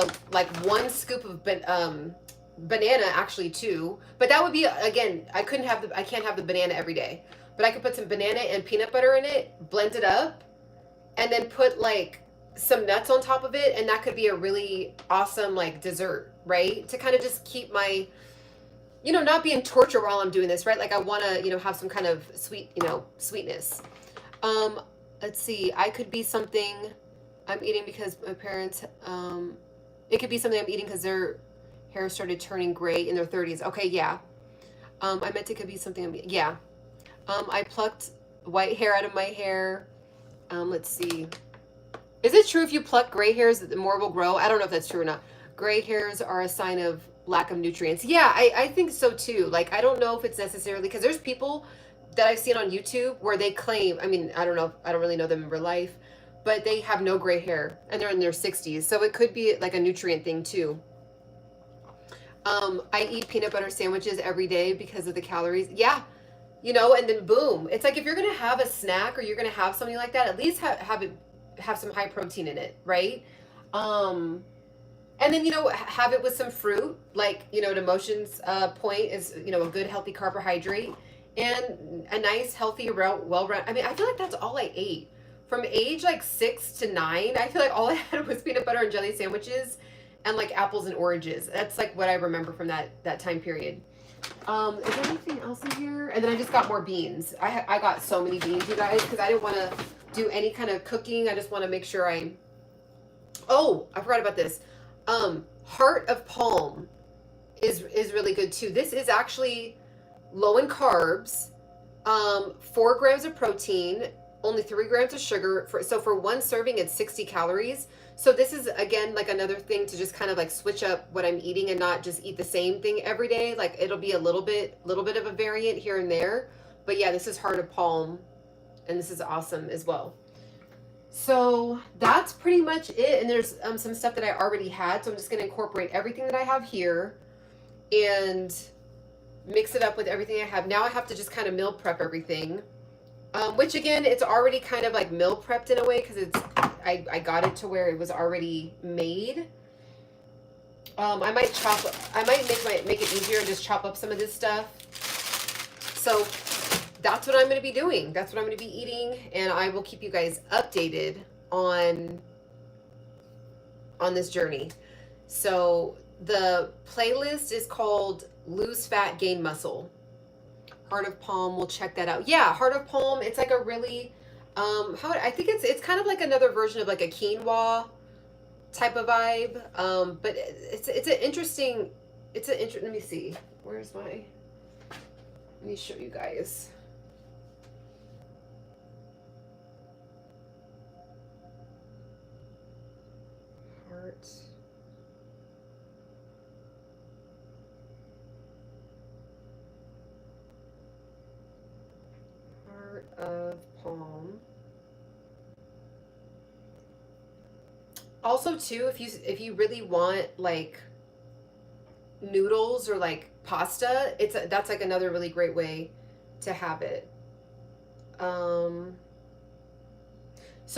1 scoop of banana, actually 2. But that would be, again, I can't have the banana every day. But I could put some banana and peanut butter in it, blend it up, and then put like some nuts on top of it, and that could be a really awesome like dessert, right? To kind of just keep my, not being tortured while I'm doing this, right? Like I want to, have some kind of sweetness. Let's see. I could be something I'm eating because my parents, it could be something I'm eating because their hair started turning gray in their 30s. Okay, yeah. I meant it could be something I'm eating. Yeah. I plucked white hair out of my hair. Let's see. Is it true if you pluck gray hairs that more will grow? I don't know if that's true or not. Gray hairs are a sign of lack of nutrients. Yeah, I think so too. Like, I don't know if it's necessarily, because there's people that I've seen on YouTube where they claim, I mean, I don't know, I don't really know them in real life, but they have no gray hair and they're in their 60s. So it could be like a nutrient thing too. I eat peanut butter sandwiches every day because of the calories. Yeah, and then boom. It's like if you're going to have a snack or you're going to have something like that, at least have some high protein in it, right? And then, have it with some fruit, like, to Motion's point is, a good healthy carbohydrate and a nice healthy, well-rounded. I mean, I feel like that's all I ate. From age like 6 to 9, I feel like all I had was peanut butter and jelly sandwiches and like apples and oranges. That's like what I remember from that time period. Is there anything else in here? And then I just got more beans. I got so many beans, you guys, because I didn't want to do any kind of cooking. I just want to make sure I forgot about this. Heart of palm is really good too. This is actually low in carbs, 4 grams of protein, only 3 grams of sugar. So for 1 serving, it's 60 calories. So this is, again, like another thing to just kind of like switch up what I'm eating and not just eat the same thing every day. Like it'll be a little bit of a variant here and there. But yeah, this is heart of palm, and this is awesome as well. So that's pretty much it. And there's some stuff that I already had. So I'm just going to incorporate everything that I have here and mix it up with everything I have. Now I have to just kind of meal prep everything. Which again, it's already kind of like meal prepped in a way because I got it to where it was already made. I might make it easier and just chop up some of this stuff. So that's what I'm going to be doing. That's what I'm going to be eating, and I will keep you guys updated on this journey. So the playlist is called Lose Fat, Gain Muscle. Heart of Palm, we'll check that out. Yeah, Heart of Palm, it's like a really, I think it's kind of like another version of like a quinoa type of vibe. But it's an interesting, let me see, let me show you guys. Heart of Palm. Also too, if you really want like noodles or like pasta, that's like another really great way to have it. So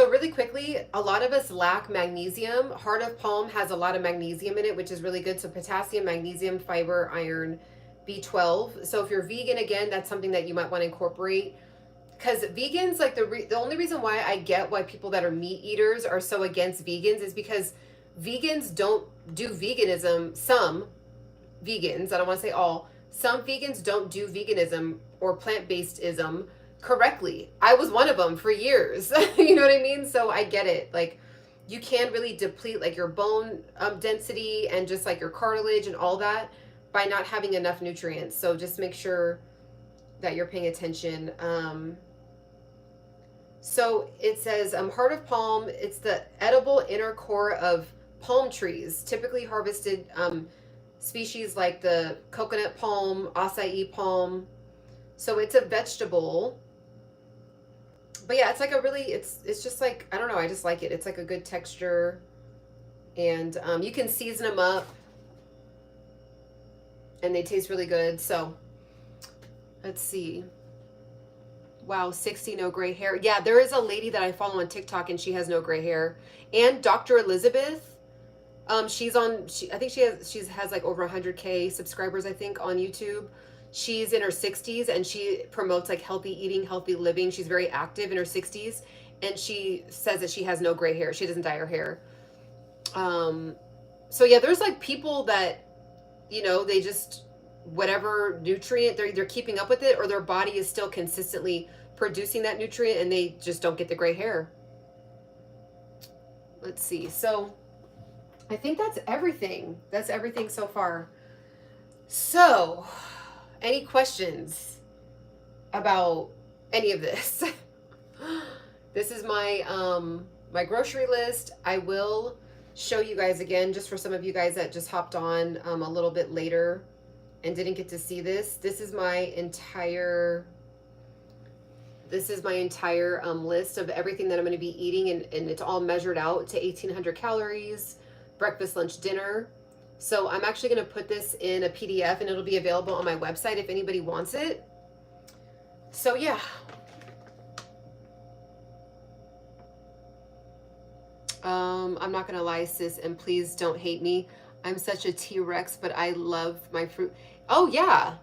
really quickly, a lot of us lack magnesium. Heart of Palm has a lot of magnesium in it, which is really good. So potassium, magnesium, fiber, iron, B12. So if you're vegan, again, that's something that you might want to incorporate. Because vegans, like the only reason why I get why people that are meat eaters are so against vegans is because vegans don't do veganism. Some vegans, I don't want to say all, some vegans don't do veganism or plant-based-ism correctly. I was one of them for years. You know what I mean? So I get it. Like, you can really deplete like your bone density and just like your cartilage and all that by not having enough nutrients. So just make sure that you're paying attention. So it says Heart of Palm, it's the edible inner core of palm trees, typically harvested species like the coconut palm, acai palm. So it's a vegetable. But yeah, it's like a really, it's just like, I don't know, I just like it. It's like a good texture. And you can season them up. And they taste really good. So let's see. Wow, 60, no gray hair. Yeah, there is a lady that I follow on TikTok and she has no gray hair. And Dr. Elizabeth, she's on, I think she has like over 100K subscribers, I think, on YouTube. She's in her 60s and she promotes like healthy eating, healthy living. She's very active in her 60s and she says that she has no gray hair. She doesn't dye her hair. So yeah, there's like people that, you know, they just, whatever nutrient, they're either keeping up with it or their body is still consistently producing that nutrient and they just don't get the gray hair. Let's see. So I think that's everything. That's everything so far. So any questions about any of this? This is my my grocery list. I will show you guys again, just for some of you guys that just hopped on a little bit later and didn't get to see this. This is my entire list of everything that I'm going to be eating, and it's all measured out to 1,800 calories, breakfast, lunch, dinner. So I'm actually going to put this in a PDF and it'll be available on my website if anybody wants it. So yeah. I'm not going to lie, sis, and please don't hate me. I'm such a T-Rex, but I love my fruit. Oh yeah.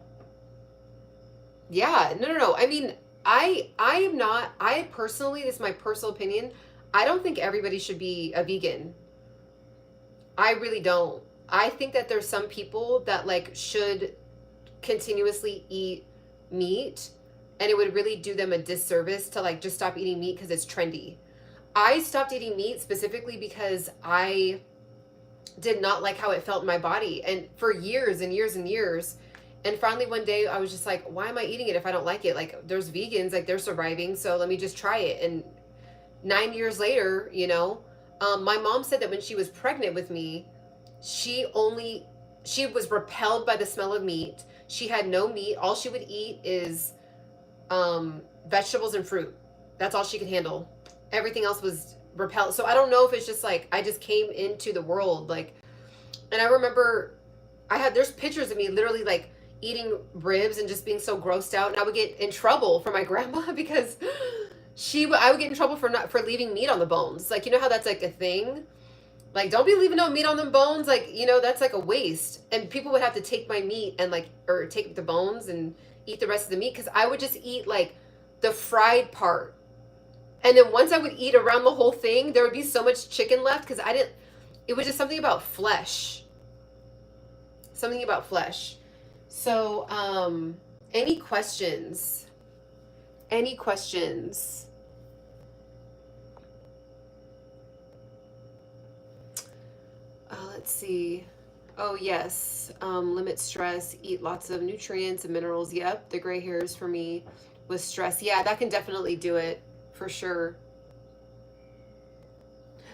Yeah, no. I mean, I am not, I personally, this is my personal opinion, I don't think everybody should be a vegan. I really don't. I think that there's some people that like should continuously eat meat, and it would really do them a disservice to like just stop eating meat because it's trendy. I stopped eating meat specifically because I did not like how it felt in my body, and for years and years and years. And finally one day I was just like, why am I eating it if I don't like it? Like, there's vegans, like they're surviving, so let me just try it. And 9 years later, you know, my mom said that when she was pregnant with me, she was repelled by the smell of meat. She had no meat. All she would eat is vegetables and fruit. That's all she could handle. Everything else was repelled. So I don't know if it's just like I just came into the world like, and I remember there's pictures of me literally like eating ribs and just being so grossed out, and I would get in trouble from my grandma because I would get in trouble for leaving meat on the bones. Like, you know how that's like a thing? Like, don't be leaving no meat on them bones. Like, you know, that's like a waste. And people would have to take my meat and like, or take the bones and eat the rest of the meat, because I would just eat like the fried part. And then once I would eat around the whole thing, there would be so much chicken left because it was just something about flesh. Something about flesh. So, any questions? Any questions? Let's see. Oh, yes. Limit stress, eat lots of nutrients and minerals. Yep, the gray hairs for me with stress. Yeah, that can definitely do it for sure.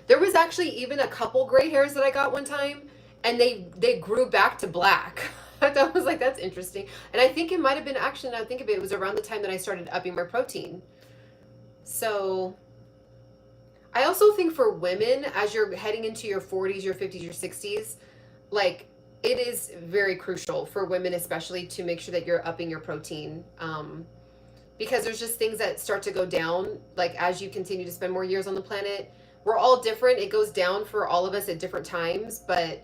There was actually even a couple gray hairs that I got one time, and they grew back to black. I was like, that's interesting. And I think it might have been, actually, now I think of it, it was around the time that I started upping my protein. So I also think for women, as you're heading into your 40s, your 50s, your 60s, like it is very crucial for women, especially, to make sure that you're upping your protein. Because there's just things that start to go down, like as you continue to spend more years on the planet. We're all different. It goes down for all of us at different times, but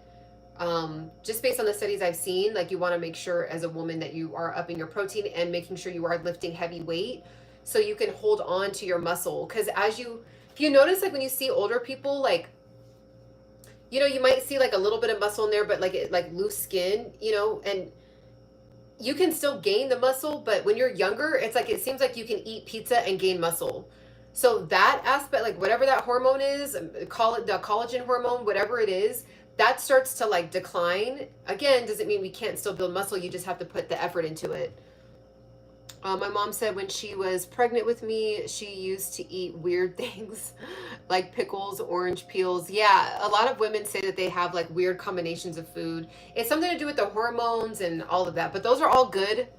just based on the studies I've seen, like you want to make sure as a woman that you are upping your protein and making sure you are lifting heavy weight so you can hold on to your muscle. Because if you notice, like when you see older people, like, you know, you might see like a little bit of muscle in there, but like loose skin, you know, and you can still gain the muscle, but when you're younger, it's like it seems like you can eat pizza and gain muscle. So that aspect, like whatever that hormone is, call it the collagen hormone, whatever it is, that starts to like decline. Again, doesn't mean we can't still build muscle. You just have to put the effort into it. My mom said when she was pregnant with me, she used to eat weird things like pickles, orange peels. Yeah, a lot of women say that they have like weird combinations of food. It's something to do with the hormones and all of that, but those are all good.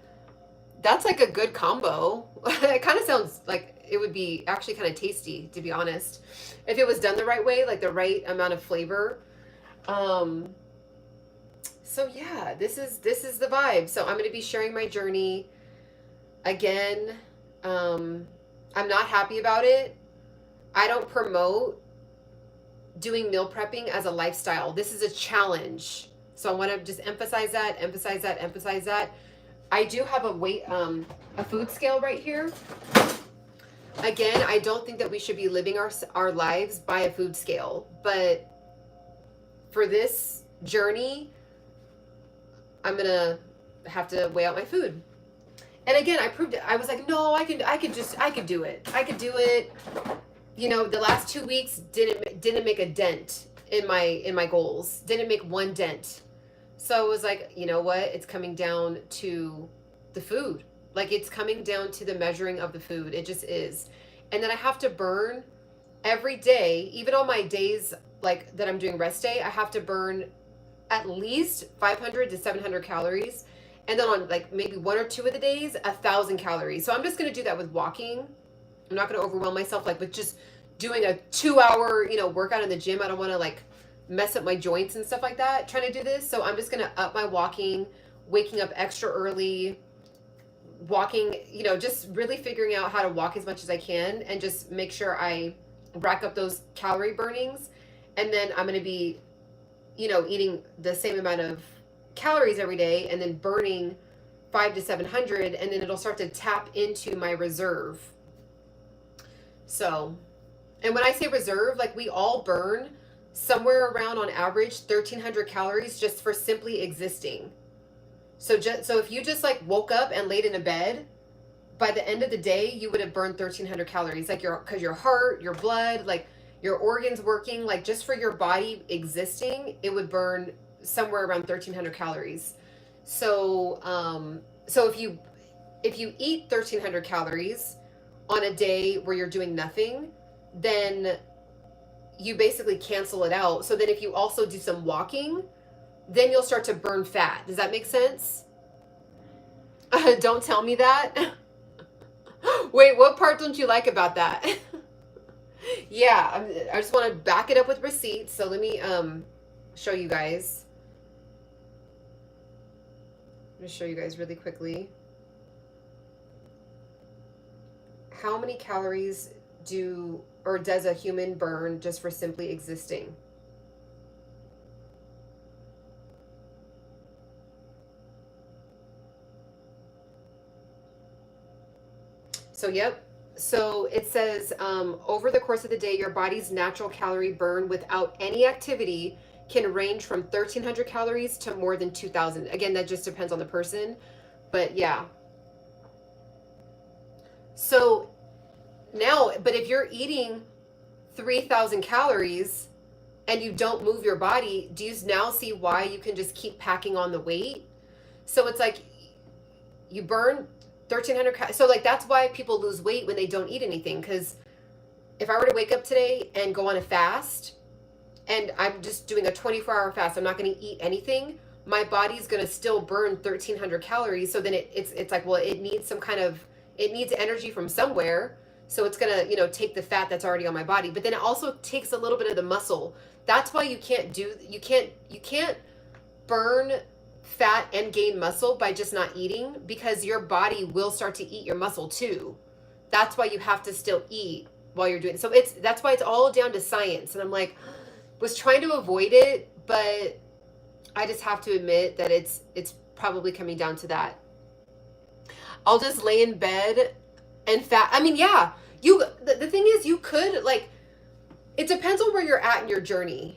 That's like a good combo. It kind of sounds like it would be actually kind of tasty, to be honest, if it was done the right way, like the right amount of flavor. So yeah, this is the vibe. So I'm going to be sharing my journey. Again, I'm not happy about it. I don't promote doing meal prepping as a lifestyle. This is a challenge. So I want to just emphasize that. I do have a food scale right here. Again, I don't think that we should be living our lives by a food scale, but for this journey, I'm going to have to weigh out my food. And again, I proved it. I was like, no, I could do it. I could do it. You know, the last 2 weeks didn't make a dent in my goals. Didn't make one dent. So it was like, you know what? It's coming down to the food. Like it's coming down to the measuring of the food. It just is. And then I have to burn every day, even on my days like that I'm doing rest day, I have to burn at least 500 to 700 calories. And then on like maybe 1 or 2 of the days, 1,000 calories. So I'm just going to do that with walking. I'm not going to overwhelm myself like with just doing a 2-hour, you know, workout in the gym. I don't want to like mess up my joints and stuff like that trying to do this. So I'm just going to up my walking, waking up extra early, walking, you know, just really figuring out how to walk as much as I can and just make sure I rack up those calorie burnings. And then I'm going to be, you know, eating the same amount of calories every day and then burning 500 to 700, and then it'll start to tap into my reserve. So, and when I say reserve, like we all burn somewhere around on average 1,300 calories just for simply existing. So if you just like woke up and laid in a bed, by the end of the day you would have burned 1,300 calories. Like because your heart, your blood, like your organs working, like just for your body existing, it would burn somewhere around 1,300 calories. So if you eat 1,300 calories on a day where you're doing nothing, then you basically cancel it out. So then if you also do some walking, then you'll start to burn fat. Does that make sense? Don't tell me that. Wait, what part don't you like about that? Yeah, I just want to back it up with receipts. So let me show you guys. I'm going to show you guys really quickly. How many calories does a human burn just for simply existing? So, yep. So it says, over the course of the day, your body's natural calorie burn without any activity can range from 1,300 calories to more than 2,000. Again, that just depends on the person, but yeah. So now, but if you're eating 3,000 calories and you don't move your body, do you now see why you can just keep packing on the weight? So it's like you burn 1,300 calories. So like that's why people lose weight when they don't eat anything. Because if I were to wake up today and go on a fast, and I'm just doing a 24-hour fast, I'm not going to eat anything, my body's going to still burn 1,300 calories. So then it's like, well, it needs energy from somewhere. So it's gonna, you know, take the fat that's already on my body, but then it also takes a little bit of the muscle. That's why you can't burn fat and gain muscle by just not eating, because your body will start to eat your muscle too. That's why you have to still eat while you're doing it. So that's why it's all down to science. And I'm like, was trying to avoid it, but I just have to admit that it's probably coming down to that. I'll just lay in bed and fat. I mean, yeah, the thing is, you could, like, it depends on where you're at in your journey.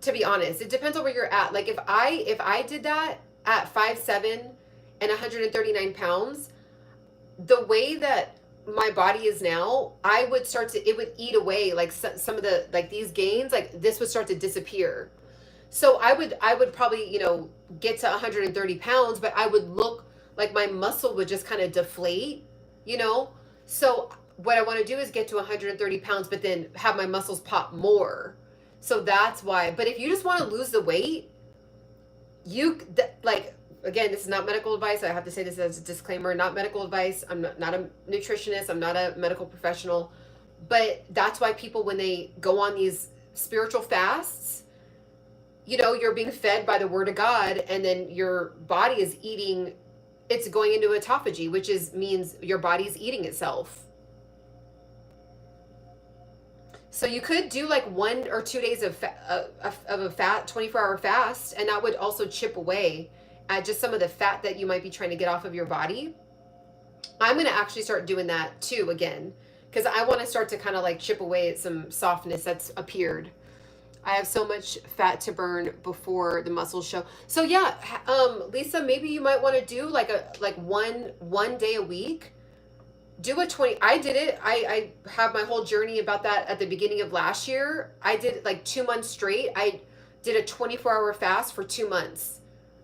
To be honest, it depends on where you're at. Like if I did that at 5'7" and 139 pounds, the way that my body is now, I would start to, it would eat away like some of the, like these gains, like this would start to disappear. So I would probably, you know, get to 130 pounds, but I would look like my muscle would just kind of deflate, you know? So what I want to do is get to 130 pounds, but then have my muscles pop more. So that's why. But if you just want to lose the weight, like, again, this is not medical advice. I have to say this as a disclaimer, not medical advice. I'm not a nutritionist. I'm not a medical professional. But that's why people, when they go on these spiritual fasts, you know, you're being fed by the word of God, and then your body is eating, it's going into autophagy, which means your body's eating itself. So you could do like 1 or 2 days of a fat 24-hour fast, and that would also chip away at just some of the fat that you might be trying to get off of your body. I'm going to actually start doing that too again, because I want to start to kind of like chip away at some softness that's appeared. I have so much fat to burn before the muscles show. So yeah, Lisa, maybe you might want to do like one day a week. Do a 20. I did it. I have my whole journey about that at the beginning of last year. I did like 2 months straight. I did a 24-hour fast for 2 months,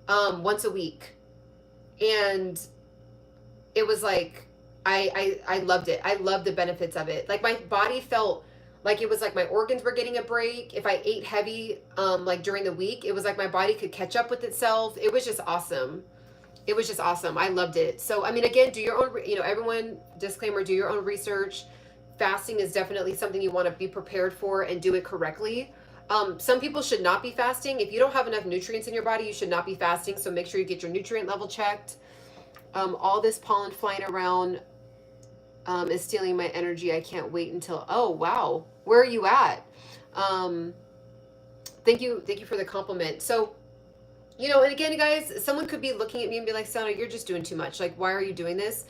once a week. And it was like, I loved it. I loved the benefits of it. Like my body felt like it was like my organs were getting a break. If I ate heavy, like during the week, it was like my body could catch up with itself. It was just awesome. It was just awesome. I loved it. So, I mean, again, do your own, you know, everyone, disclaimer, do your own research. Fasting is definitely something you want to be prepared for and do it correctly. Some people should not be fasting. If you don't have enough nutrients in your body, you should not be fasting. So make sure you get your nutrient level checked. All this pollen flying around is stealing my energy. I can't wait until, oh, wow. Where are you at? Thank you for the compliment. So, you know, and again, guys, someone could be looking at me and be like, Ciana, you're just doing too much. Like, why are you doing this?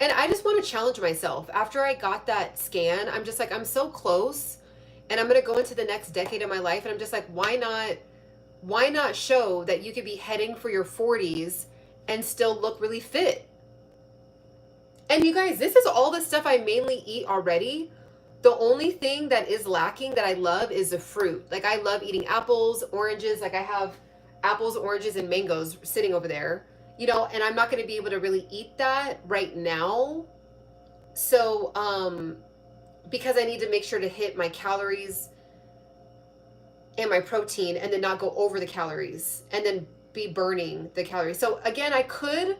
And I just want to challenge myself. After I got that scan, I'm just like, I'm so close, and I'm going to go into the next decade of my life. And I'm just like, why not show that you could be heading for your 40s and still look really fit? And you guys, this is all the stuff I mainly eat already. The only thing that is lacking that I love is the fruit. Like, I love eating apples, oranges. Like, I have apples, oranges, and mangoes sitting over there, you know, and I'm not going to be able to really eat that right now. So, because I need to make sure to hit my calories and my protein, and then not go over the calories, and then be burning the calories. So again, I could,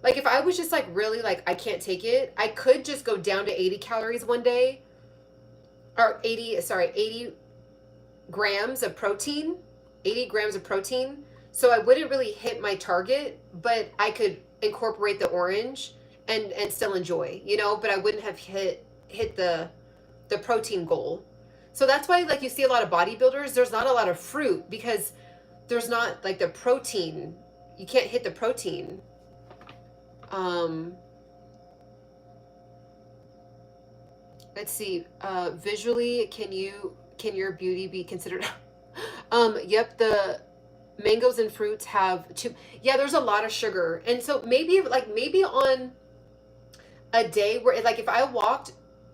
like, if I was just like really like, I can't take it, I could just go down to 80 calories one day, or 80 grams of protein. 80 grams of protein. So I wouldn't really hit my target, but I could incorporate the orange and still enjoy, you know, but I wouldn't have hit the protein goal. So that's why, like, you see a lot of bodybuilders, there's not a lot of fruit, because there's not like the protein. You can't hit the protein. Let's see, visually, can your beauty be considered? Yep, the mangoes and fruits have yeah, there's a lot of sugar. And so maybe on a day where, like, if I walked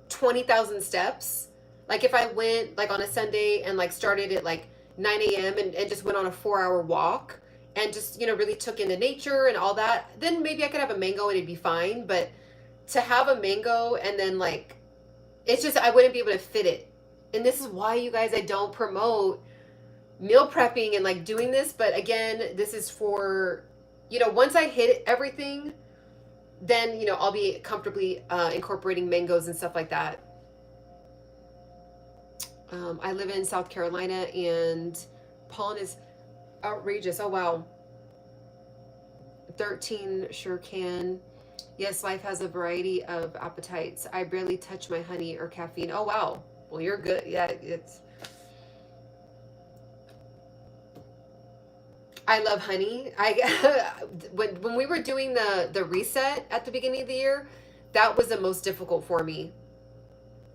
20,000 steps, like if I went like on a Sunday and like started at like 9 a.m. and just went on a 4-hour walk and just, you know, really took in the nature and all that, then maybe I could have a mango and it'd be fine. But to have a mango and then, like, it's just, I wouldn't be able to fit it. And this is why, you guys, I don't promote meal prepping and like doing this. But again, this is for, you know, once I hit everything, then, you know, I'll be comfortably incorporating mangoes and stuff like that. I live in South Carolina and pollen is outrageous. Oh, wow. 13 sure can. Yes, life has a variety of appetites. I barely touch my honey or caffeine. Oh, wow. Well, you're good. Yeah, it's... I love honey. When we were doing the reset at the beginning of the year, that was the most difficult for me.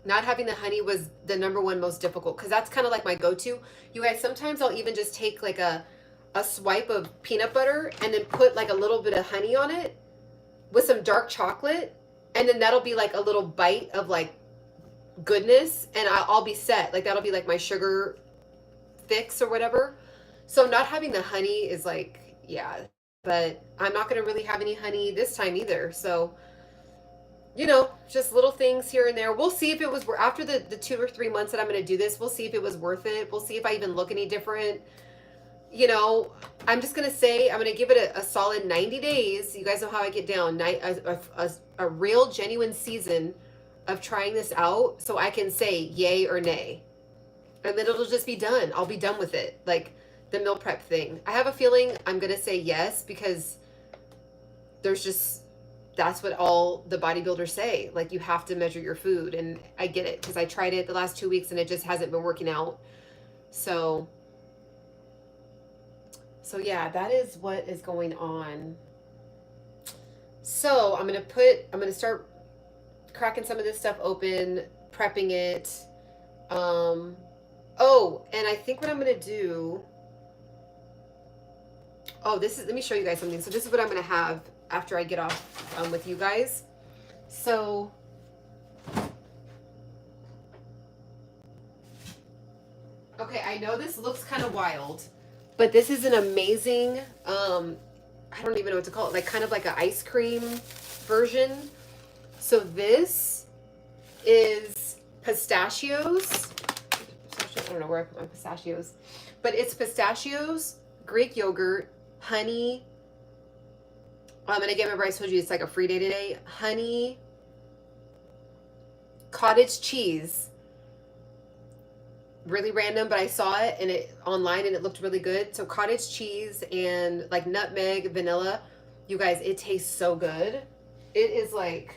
Not having the honey was the #1 most difficult, because that's kind of like my go-to. You guys, sometimes I'll even just take like a swipe of peanut butter and then put like a little bit of honey on it with some dark chocolate, and then that'll be like a little bite of like goodness, and I'll be set. Like that'll be like my sugar fix or whatever. So not having the honey is like, yeah, but I'm not going to really have any honey this time either. So, you know, just little things here and there. We'll see if it was, after the 2 or 3 months that I'm going to do this, we'll see if it was worth it. We'll see if I even look any different. You know, I'm just going to say, I'm going to give it a solid 90 days. You guys know how I get down. A real genuine season of trying this out, so I can say yay or nay. And then it'll just be done. I'll be done with it. Like the meal prep thing. I have a feeling I'm going to say yes, because there's just, that's what all the bodybuilders say. Like, you have to measure your food. And I get it, because I tried it the last 2 weeks and it just hasn't been working out. So yeah, that is what is going on. So I'm going to start cracking some of this stuff open, prepping it. Oh, and I think what I'm going to do, let me show you guys something. So this is what I'm going to have after I get off with you guys. So okay, I know this looks kind of wild, but this is an amazing, I don't even know what to call it, like kind of like an ice cream version. So this is pistachios. I don't know where I put my pistachios, but it's pistachios, Greek yogurt, honey. And again, remember I told you it's like a free day today. Honey, cottage cheese. Really random, but I saw it and it online and it looked really good. So cottage cheese and like nutmeg, vanilla. You guys, it tastes so good. It is like,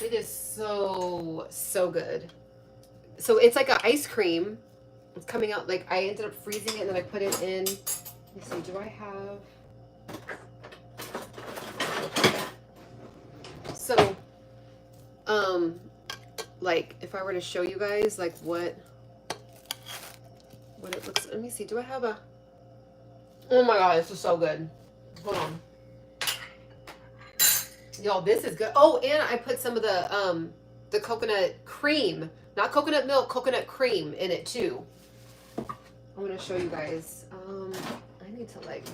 it is so good. So it's like an ice cream. It's coming out, like I ended up freezing it and then I put it in. Let's see, do I have? So, like if I were to show you guys like what it looks, let me see, do I have a, oh my god, this is so good. Hold on. Y'all, this is good. Oh, and I put some of the coconut cream, not coconut milk, coconut cream in it too. I'm gonna show you guys. I need to like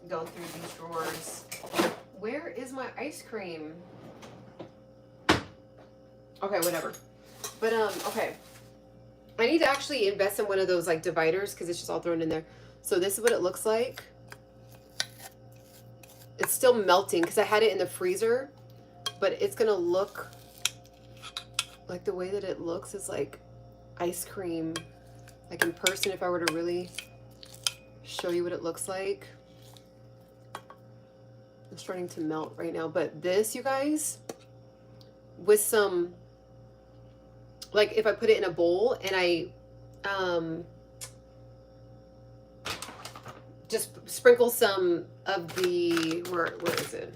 go through these drawers. Where is my ice cream? Okay, whatever. But okay. I need to actually invest in one of those like dividers, because it's just all thrown in there. So this is what it looks like. It's still melting because I had it in the freezer, but it's gonna look like, the way that it looks is like ice cream. Like in person, if I were to really show you what it looks like. It's starting to melt right now, but this, you guys, with some, like if I put it in a bowl and I just sprinkle some of the, where is it?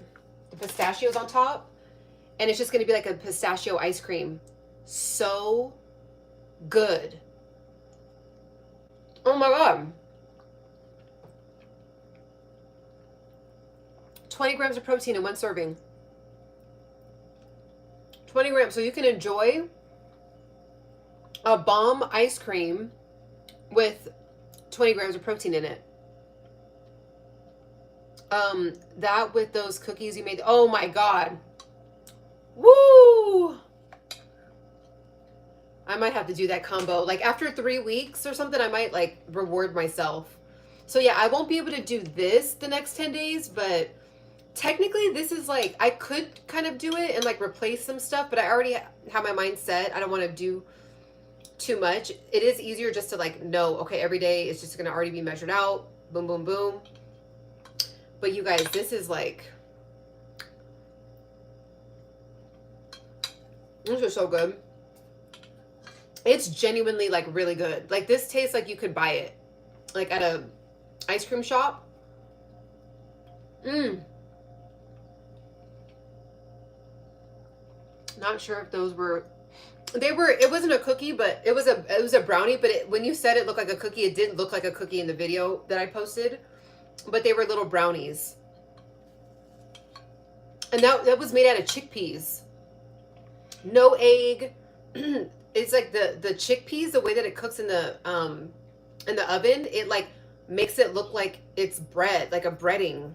The pistachios on top, and it's just gonna be like a pistachio ice cream. So good. Oh my god. 20 grams of protein in one serving. 20 grams. So you can enjoy a bomb ice cream with 20 grams of protein in it. That with those cookies you made. Oh my god. Woo! I might have to do that combo. Like after 3 weeks or something, I might like reward myself. So yeah, I won't be able to do this the next 10 days, but technically this is like, I could kind of do it and like replace some stuff, but I already have my mind set. I don't want to do too much. It is easier just to like know, okay, every day it's just going to already be measured out. Boom, boom, boom. But you guys, this is like, this is so good. It's genuinely like really good. Like this tastes like you could buy it like at a ice cream shop. Not sure if those were, it wasn't a cookie, but it was a brownie, but when you said it looked like a cookie, it didn't look like a cookie in the video that I posted, but they were little brownies. And that was made out of chickpeas. No egg. It's like the chickpeas, the way that it cooks in the oven, it like makes it look like it's bread, like a breading.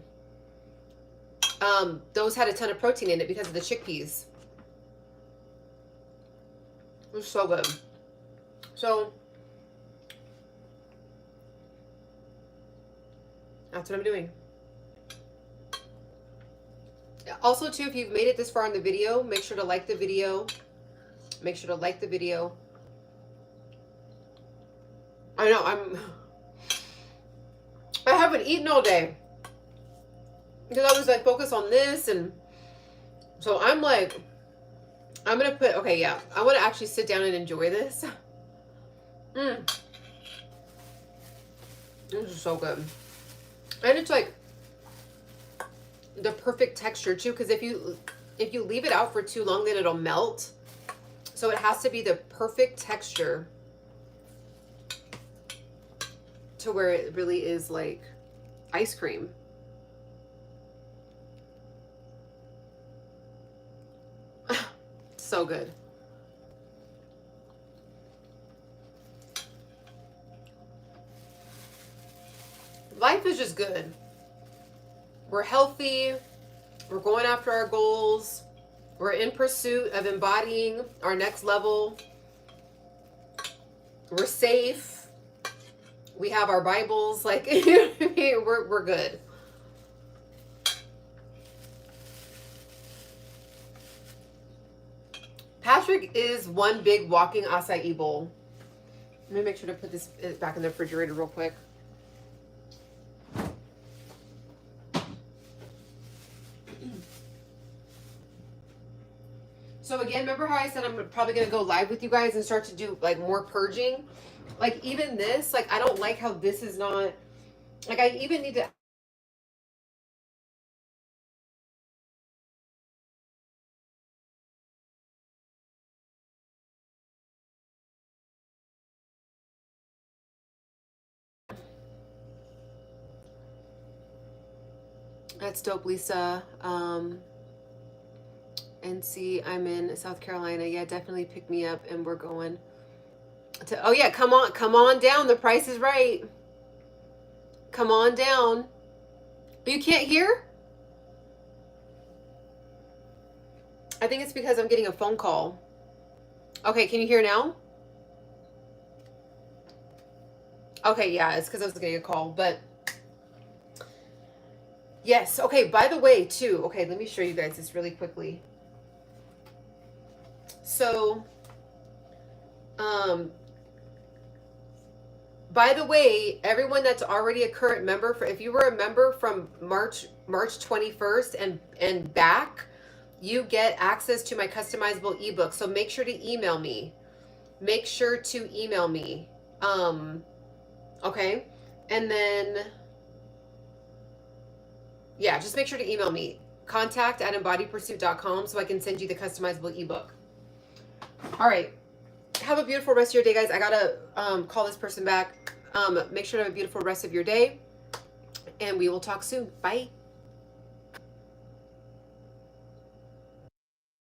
Those had a ton of protein in it because of the chickpeas. It was so good. So that's what I'm doing. Also too, if you've made it this far in the video, make sure to like the video. Make sure to like the video. I know I haven't eaten all day because I was like focused on this, and so I'm like, I'm gonna put, okay, yeah, I want to actually sit down and enjoy this. This is so good. And it's like the perfect texture too, because if you leave it out for too long, then it'll melt. So it has to be the perfect texture to where it really is like ice cream. So good. Life is just good. We're healthy. We're going after our goals. We're in pursuit of embodying our next level. We're safe. We have our Bibles. Like, we're good. Patrick is one big walking acai bowl. Let me make sure to put this back in the refrigerator real quick. So again, remember how I said I'm probably going to go live with you guys and start to do like more purging? Like even this, like I don't like how this is not, like I even need to. That's dope, Lisa. NC, I'm in South Carolina. Yeah, definitely pick me up and we're going to, oh yeah, come on down. The price is right. Come on down. But you can't hear? I think it's because I'm getting a phone call. Okay, can you hear now? Okay, yeah, it's because I was getting a call, but yes. Okay, by the way, too, okay, let me show you guys this really quickly. So, by the way, everyone that's already a current member, if you were a member from March 21st and back, you get access to my customizable ebook. So make sure to email me. Make sure to email me. Okay. And then, yeah, just make sure to email me. contact@embodypursuit.com so I can send you the customizable ebook. All right. Have a beautiful rest of your day, guys. I gotta call this person back. Make sure to have a beautiful rest of your day, and we will talk soon. Bye.